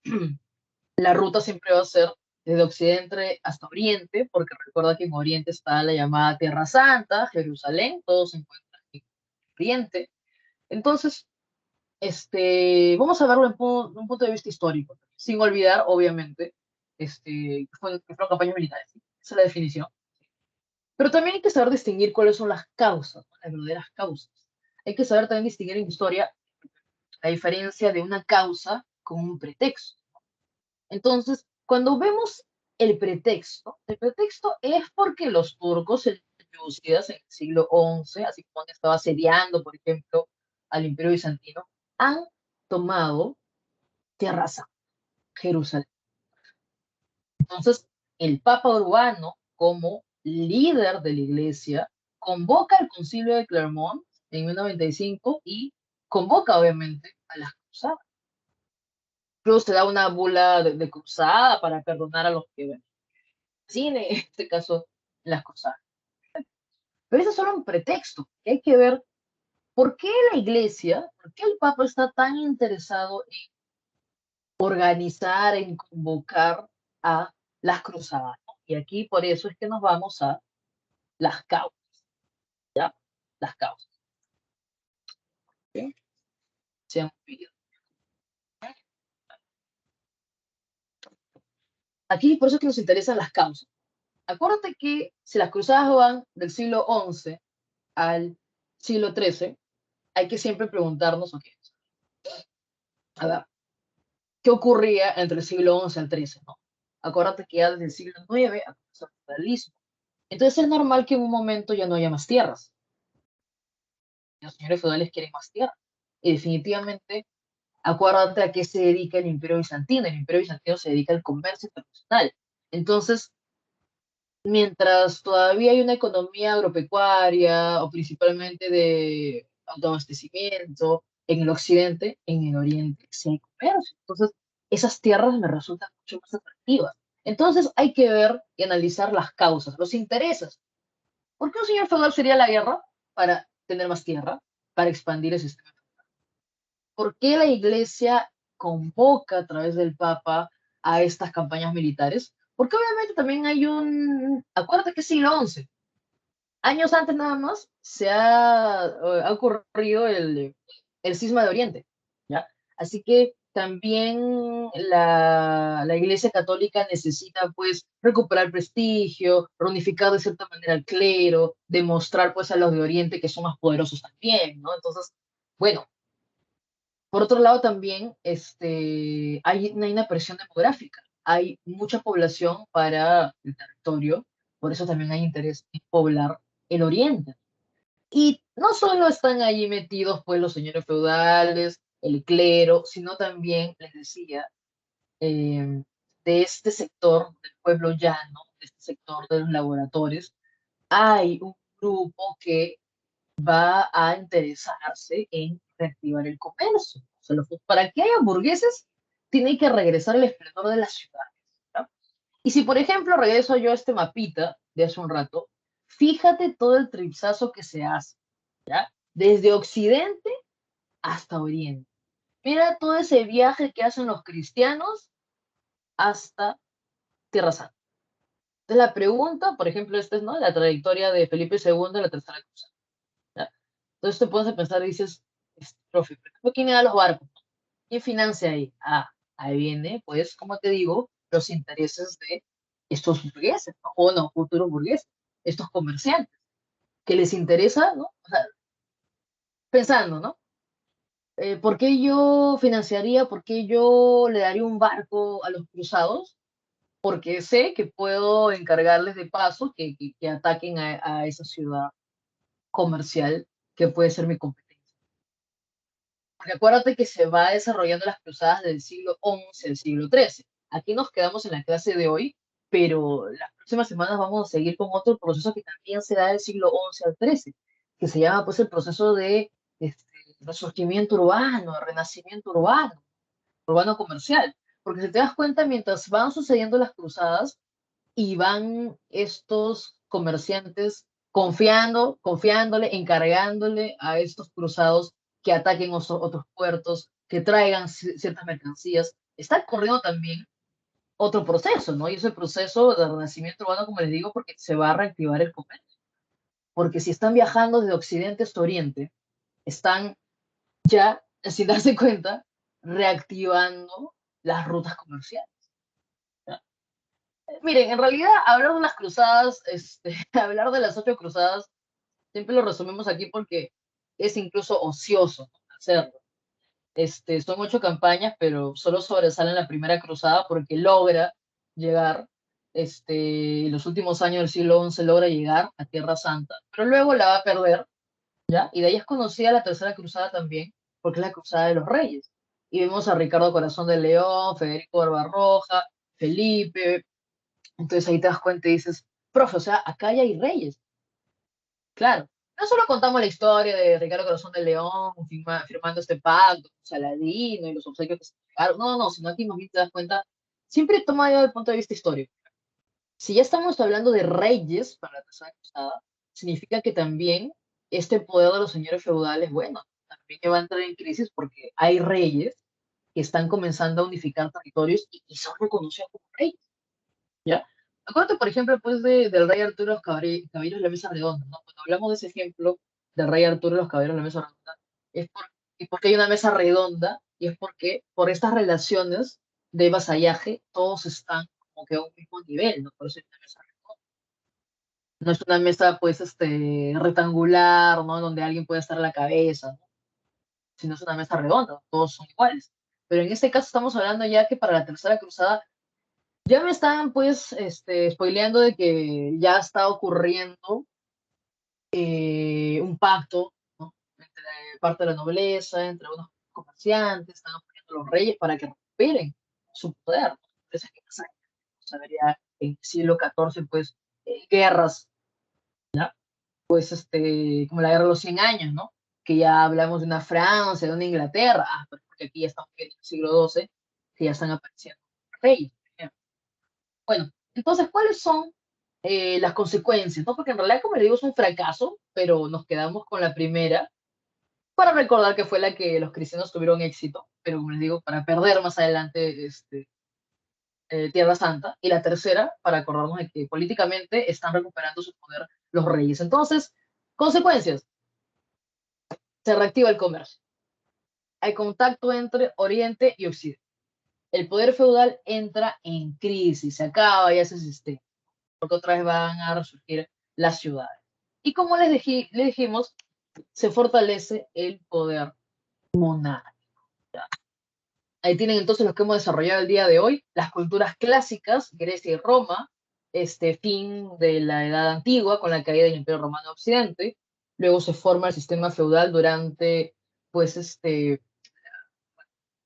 la ruta siempre va a ser desde Occidente hasta Oriente, porque recuerda que en Oriente está la llamada Tierra Santa, Jerusalén, todo se encuentra en Oriente. Entonces, vamos a verlo en un punto de vista histórico, sin olvidar, obviamente, que fueron campañas militares, ¿sí? Esa es la definición. Pero también hay que saber distinguir cuáles son las causas, ¿no? Las verdaderas causas. Hay que saber también distinguir en historia la diferencia de una causa con un pretexto. Entonces, cuando vemos el pretexto es porque los turcos selyúcidas en el siglo XI, así como han estado asediando, por ejemplo, al Imperio Bizantino, han tomado Tierra Santa, Jerusalén. Entonces, el Papa Urbano, como líder de la Iglesia, convoca al Concilio de Clermont en 1095 y convoca, obviamente, a las cruzadas. Incluso se da una bula de cruzada para perdonar a los que ven. Sí, en este caso, las cruzadas. Pero eso es solo un pretexto. Que hay que ver por qué la Iglesia, por qué el Papa está tan interesado en organizar, en convocar a las cruzadas, ¿no? Y aquí por eso es que nos vamos a las causas, ¿ya? Las causas. ¿Sí? Se han olvidado. Aquí por eso es que nos interesan las causas. Acuérdate que si las cruzadas van del siglo XI al siglo XIII, hay que siempre preguntarnos, ok, a ver, ¿qué ocurría entre el siglo XI al XIII, no? Acuérdate que ya desde el siglo IX comenzó el feudalismo. Entonces es normal que en un momento ya no haya más tierras. Los señores feudales quieren más tierra. Y definitivamente, acuérdate a qué se dedica el Imperio Bizantino. El Imperio Bizantino se dedica al comercio internacional. Entonces, mientras todavía hay una economía agropecuaria o principalmente de autoabastecimiento en el occidente, en el oriente sí hay comercio. Entonces, esas tierras me resultan mucho más atractivas. Entonces, hay que ver y analizar las causas, los intereses. ¿Por qué un señor feudal sería la guerra? Para tener más tierra, para expandir el sistema. ¿Por qué la iglesia convoca a través del Papa a estas campañas militares? Porque obviamente también hay acuérdate que es siglo XI, años antes nada más ha ocurrido el cisma de Oriente, ¿ya? Así que también la Iglesia Católica necesita, pues, recuperar prestigio, reunificar de cierta manera al clero, demostrar, pues, a los de Oriente que son más poderosos también, ¿no? Entonces, bueno, por otro lado también hay una presión demográfica, hay mucha población para el territorio, por eso también hay interés en poblar el Oriente. Y no solo están allí metidos pues los señores feudales, el clero, sino también, les decía, de este sector del pueblo llano, de este sector de los laboratorios, hay un grupo que va a interesarse en reactivar el comercio. O sea, para que haya burgueses, tiene que regresar el esplendor de las ciudades, ¿no? Y si, por ejemplo, regreso yo a este mapita de hace un rato, fíjate todo el tripsazo que se hace, ¿ya? Desde Occidente hasta Oriente. Mira todo ese viaje que hacen los cristianos hasta Tierra Santa. Entonces la pregunta, por ejemplo, esta es, ¿no?, la trayectoria de Felipe II en la Tercera Cruzada, ¿ya? Entonces te pones a pensar y dices, profe, ¿pero quién me da los barcos? ¿Quién financia ahí? Ah, ahí viene, pues, como te digo, los intereses de estos burgueses, ¿no? O no, futuros burgueses, estos comerciantes, que les interesa, ¿no? O sea, pensando, ¿no? ¿Por qué yo financiaría, por qué yo le daría un barco a los cruzados? Porque sé que puedo encargarles de paso que ataquen a esa ciudad comercial que puede ser mi competencia. Porque acuérdate que se va desarrollando las cruzadas del siglo XI al siglo XIII. Aquí nos quedamos en la clase de hoy, pero las próximas semanas vamos a seguir con otro proceso que también se da del siglo XI al XIII, que se llama pues el proceso de este, resurgimiento urbano, renacimiento urbano, urbano comercial. Porque si te das cuenta, mientras van sucediendo las cruzadas y van estos comerciantes confiándole, encargándole a estos cruzados que ataquen otros puertos, que traigan ciertas mercancías, está corriendo también otro proceso, ¿no? Y ese proceso de renacimiento urbano, como les digo, porque se va a reactivar el comercio. Porque si están viajando de occidente hasta oriente, están ya, sin darse cuenta, reactivando las rutas comerciales. Miren, en realidad hablar de las cruzadas, hablar de las 8 cruzadas, siempre lo resumimos aquí porque es incluso ocioso, ¿no?, hacerlo. Son 8 campañas, pero solo sobresale en la primera cruzada porque logra llegar, en los últimos años del siglo XI logra llegar a Tierra Santa, pero luego la va a perder, ¿ya? Y de ahí es conocida la tercera cruzada también, porque es la cruzada de los reyes. Y vemos a Ricardo Corazón de León, Federico Barbarroja, Felipe. Entonces ahí te das cuenta y dices, profe, o sea, acá ya hay reyes. Claro, no solo contamos la historia de Ricardo Corazón de León firmando este pacto con Saladino y los obsequios que se llegaron, no, no, sino aquí más bien te das cuenta, siempre toma yo el punto de vista histórico. Si ya estamos hablando de reyes para la tercera cruzada, significa que también este poder de los señores feudales, bueno, también va a entrar en crisis porque hay reyes que están comenzando a unificar territorios y son reconocidos como reyes, ¿ya? Acuérdate, por ejemplo, pues, del rey Arturo de los Caballeros de la Mesa Redonda, ¿no? Cuando hablamos de ese ejemplo del rey Arturo de los Caballeros de la Mesa Redonda, es y porque hay una mesa redonda, y es porque por estas relaciones de vasallaje, todos están como que a un mismo nivel, ¿no? Por eso hay una mesa redonda. No es una mesa, pues, rectangular, ¿no? Donde alguien puede estar a la cabeza, ¿no? Sino es una mesa redonda, todos son iguales. Pero en este caso estamos hablando ya que para la tercera cruzada ya me están, pues, spoileando de que ya está ocurriendo un pacto, ¿no? Entre parte de la nobleza, entre unos comerciantes, están apoyando a los reyes para que recuperen su poder, ¿no? Entonces, ¿qué pasa? Se vería en el siglo XIV, pues, guerras, pues, como la guerra de los 100 años, ¿no? Que ya hablamos de una Francia, de una Inglaterra, pero porque aquí ya estamos en el siglo XII, que ya están apareciendo reyes. Bueno, entonces, ¿cuáles son las consecuencias? ¿No? Porque en realidad, como le digo, es un fracaso, pero nos quedamos con la primera para recordar que fue la que los cristianos tuvieron éxito, pero como les digo, para perder más adelante Tierra Santa. Y la tercera, para acordarnos de que políticamente están recuperando su poder los reyes. Entonces, consecuencias, se reactiva el comercio. Hay contacto entre Oriente y Occidente. El poder feudal entra en crisis, se acaba ya ese sistema, porque otra vez van a resurgir las ciudades. Y como les dijimos, se fortalece el poder monárquico. Ahí tienen entonces lo que hemos desarrollado el día de hoy, las culturas clásicas, Grecia y Roma, este fin de la Edad Antigua con la caída del Imperio Romano Occidente, luego se forma el sistema feudal durante, pues,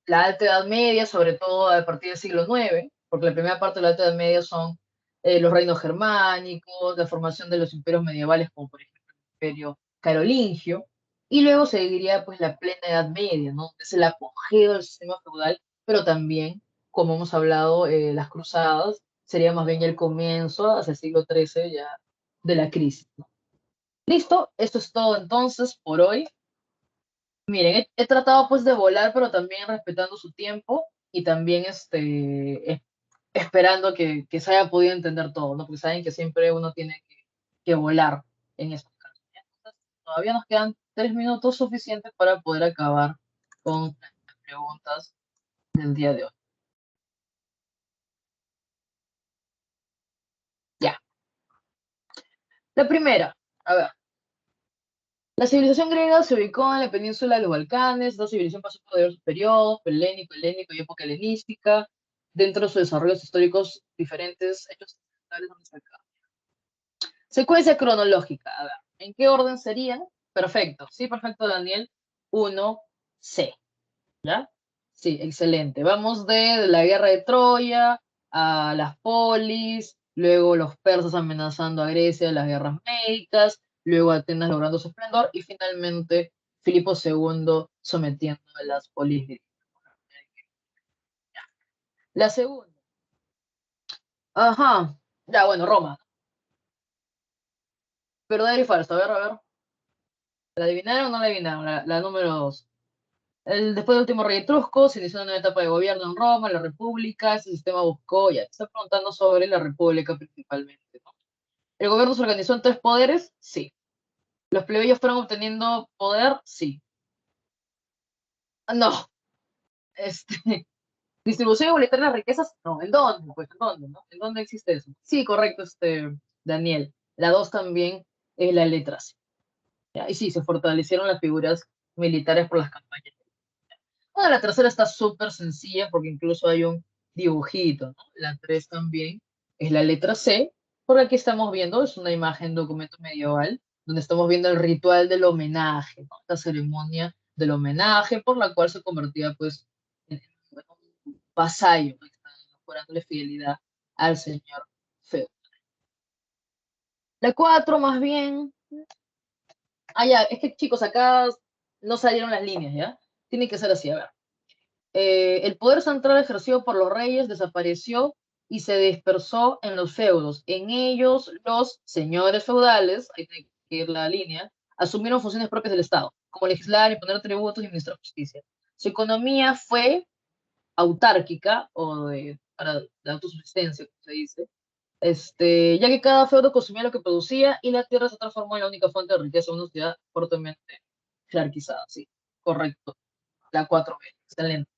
la Alta Edad Media, sobre todo a partir del siglo IX, porque la primera parte de la Alta Edad Media son los reinos germánicos, la formación de los imperios medievales, como por ejemplo el Imperio Carolingio, y luego seguiría pues la plena Edad Media, ¿no? Es el apogeo del sistema feudal, pero también, como hemos hablado, las cruzadas sería más bien ya el comienzo, hacia el siglo XIII ya, de la crisis, ¿no? Listo, esto es todo entonces por hoy. Miren, he tratado pues de volar, pero también respetando su tiempo y también esperando que se haya podido entender todo, ¿no? Porque saben que siempre uno tiene que volar en estos casos. ¿Ya? Entonces, todavía nos quedan 3 minutos suficientes para poder acabar con las preguntas del día de hoy. Ya. La primera, a ver. La civilización griega se ubicó en la península de los Balcanes. Esta civilización pasó por diversos periodos, helénico, helénico y época helenística. Dentro de sus desarrollos históricos diferentes, hechos fundamentales son destacados. Secuencia cronológica. A ver, ¿en qué orden serían? Perfecto. Sí, perfecto, Daniel. 1C. ¿Ya? Sí, excelente. Vamos de la guerra de Troya a las polis, luego los persas amenazando a Grecia, las guerras médicas, luego Atenas logrando su esplendor y finalmente Filipo II sometiendo a las polis griegas. La segunda. Ajá. Ya, bueno, Roma. Verdadero y falso. A ver. ¿La adivinaron o no la adivinaron? La número 2. Después del último rey etrusco, se inició una nueva etapa de gobierno en Roma, la República, ese sistema buscó, ya, está preguntando sobre la República principalmente, ¿no? ¿El gobierno se organizó en 3 poderes? Sí. ¿Los plebeyos fueron obteniendo poder? Sí. No. Este, ¿Distribución igualitaria de las riquezas? No. ¿En dónde? Pues, ¿en dónde, no? ¿En dónde existe eso? Sí, correcto, Daniel. La 2 también es la letra C. ¿Ya? Y sí, se fortalecieron las figuras militares por las campañas. Bueno, la tercera está súper sencilla porque incluso hay un dibujito, ¿no? La 3 también es la letra C, porque aquí estamos viendo, es una imagen, documento medieval, donde estamos viendo el ritual del homenaje, ¿no? La ceremonia del homenaje por la cual se convertía pues en un vasallo, ¿no? Está jurándole fidelidad al señor feo. La 4 más bien, ya, es que chicos, acá no salieron las líneas, ¿ya? Tiene que ser así, a ver. El poder central ejercido por los reyes desapareció y se dispersó en los feudos. En ellos, los señores feudales, ahí tiene que ir la línea, asumieron funciones propias del Estado, como legislar, imponer tributos y administrar justicia. Su economía fue autárquica o de autosubsistencia, como se dice, ya que cada feudo consumía lo que producía y la tierra se transformó en la única fuente de riqueza de una sociedad fuertemente jerarquizada. Sí, correcto. La 4B, excelente.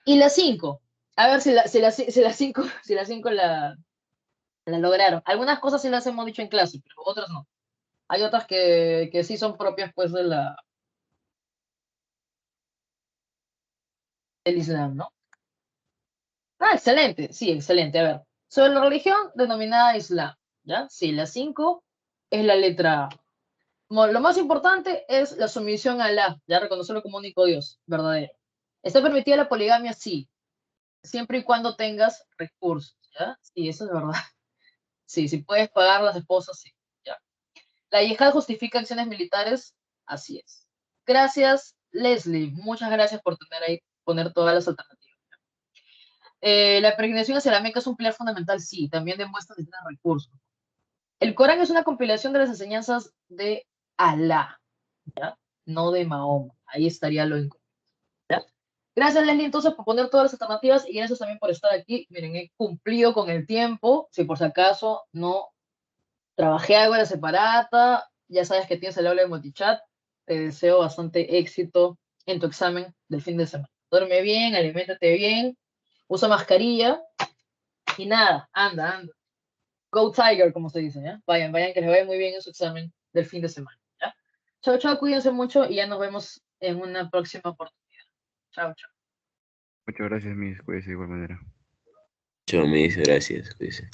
Y la 5, a ver si la 5 si la 5 la lograron. Algunas cosas sí las hemos dicho en clase, pero otras no. Hay otras que sí son propias pues del Islam, ¿no? Ah, excelente, sí, excelente. A ver, sobre la religión denominada Islam, ¿ya? Sí, la 5 es la letra A. Lo más importante es la sumisión a Alá, ya reconocerlo como único Dios, verdadero. ¿Está permitida la poligamia? Sí, siempre y cuando tengas recursos, ¿ya? Sí, eso es verdad. Sí, si puedes pagar las esposas, sí. Ya. La yihad justifica acciones militares, así es. Gracias, Leslie. Muchas gracias por tener ahí, poner todas las alternativas. La peregrinación hacia la Meca es un pilar fundamental, sí, también demuestra que tiene recursos. El Corán es una compilación de las enseñanzas de Alá, ¿ya? No de Mahoma. Ahí estaría lo incorrecto. Gracias, Leslie, entonces, por poner todas las alternativas y gracias también por estar aquí. Miren, he cumplido con el tiempo. Si por si acaso no trabajé algo en la separata, ya sabes que tienes el aula de multichat. Te deseo bastante éxito en tu examen del fin de semana. Duerme bien, aliméntate bien, usa mascarilla y nada, anda, anda. Go Tiger, como se dice, ¿ya? Vayan, vayan, que les vaya muy bien en su examen del fin de semana, ¿ya? Chao, chao, cuídense mucho y ya nos vemos en una próxima oportunidad. Chao, chao. Muchas gracias, mis, cuídese de igual manera. Yo me dice gracias, cuídese.